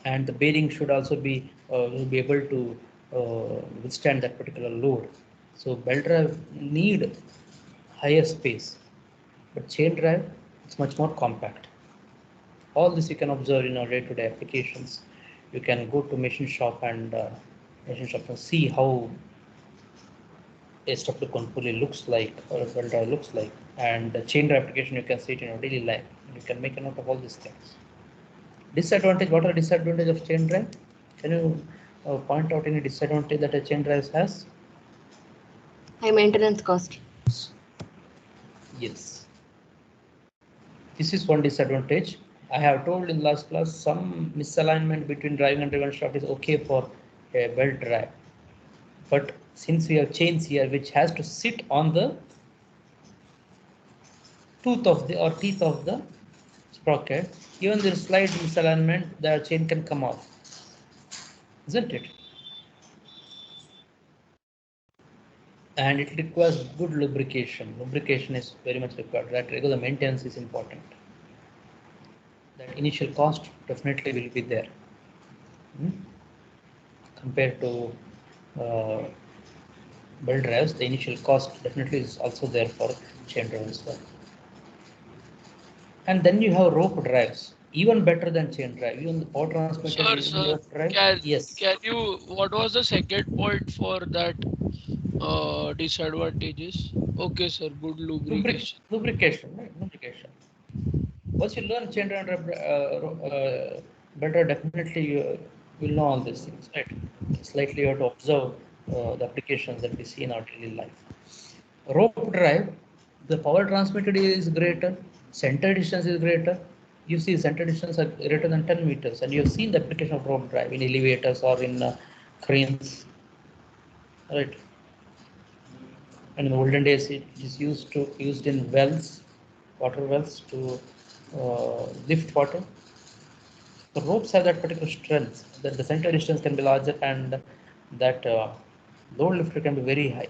and the bearing should also be able to withstand that particular load. So belt drive need higher space, but chain drive it's much more compact. All this you can observe in our day-to-day applications. You can go to machine shop and see how a stuck cone pulley looks like, or a belt drive looks like, and the chain drive application you can see it in your daily life. You can make a note of all these things. Disadvantage, what are disadvantage of chain drive? Can you point out any disadvantage that a chain drive has? High maintenance cost. Yes. This is one disadvantage. I have told in last class some misalignment between driving and driven shaft is okay for a belt drive. But since we have chains here which has to sit on the tooth of the or teeth of the sprocket, even there is slight misalignment, the chain can come off, isn't it? And it requires good lubrication. Lubrication is very much required. That regular maintenance is important. That initial cost definitely will be there. Compared to belt drives, the initial cost definitely is also there for chain drive as well. And then you have rope drives, even better than chain drive. Even the power transmitter Sir, rope drive. Yes. Can you, what was the second point for that disadvantages? Okay, sir, good lubrication. Lubrication, right? Lubrication. Once you learn chain drive better definitely you will know all these things, right? Slightly you have to observe the applications that we see in our daily life. Rope drive, the power transmitted is greater, center distance is greater. You see center distance are greater than 10 meters, and you have seen the application of rope drive in elevators or in cranes, right? And in the olden days, it is used in wells, water wells to lift water. The ropes have that particular strength that the center distance can be larger and that load lifter can be very high.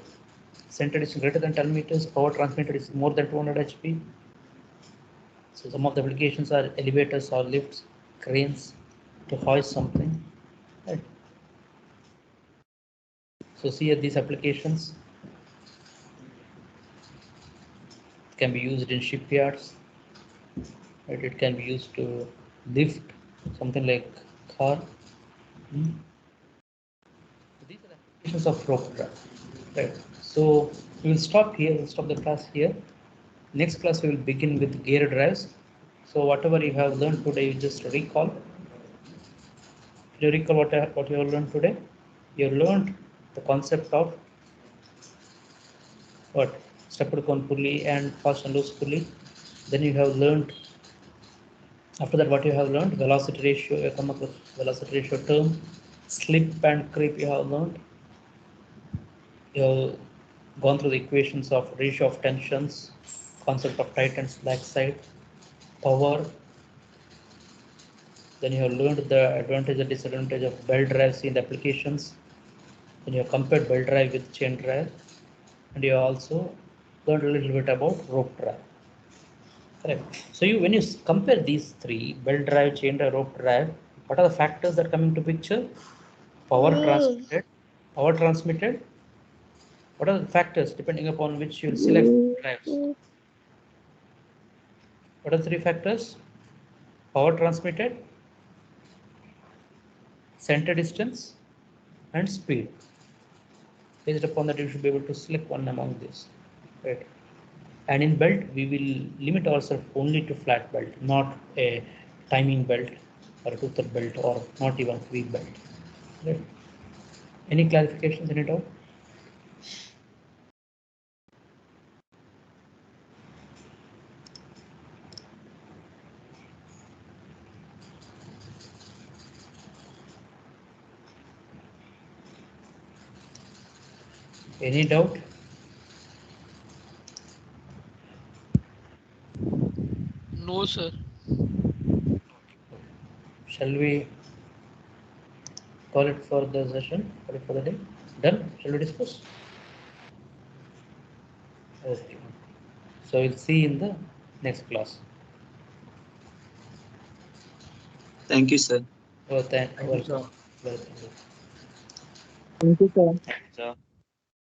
Center distance greater than 10 meters, power transmitted is more than 200 HP. So some of the applications are elevators or lifts, cranes to hoist something. Right. So see these applications can be used in shipyards. Right. It can be used to lift something like car. These are the applications of rope drive. Right. So we will stop here. We'll stop the class here. Next class we will begin with gear drives. So whatever you have learned today, you just recall. You recall what you have learned today. You have learned the concept of what stepped cone pulley and fast and loose pulley. Then you have learned. After that, what you have learned, velocity ratio. You come across velocity ratio term. Slip and creep. You have learned. You have gone through the equations of ratio of tensions, concept of tight and slack side, power. Then you have learned the advantage and disadvantage of belt drives in the applications. Then you have compared belt drive with chain drive, and you have also learned a little bit about rope drive. Correct. So when you compare these three, belt drive, chain drive, rope drive, what are the factors that come into picture? Power transmitted. Power transmitted. What are the factors depending upon which you will select drives? What are the three factors? Power transmitted, center distance, and speed. Based upon that, you should be able to select one among these. Right. And in belt, we will limit ourselves only to flat belt, not a timing belt or a toothed belt or not even weak belt. Right. Any clarifications, any doubt? Any doubt? No, sir. Shall we call it for the session? Call it for the day? Done? Shall we discuss? Okay. So we'll see in the next class. Thank you, sir. Oh, thank you. Thank you, sir. Welcome. Thank you, sir. Sir.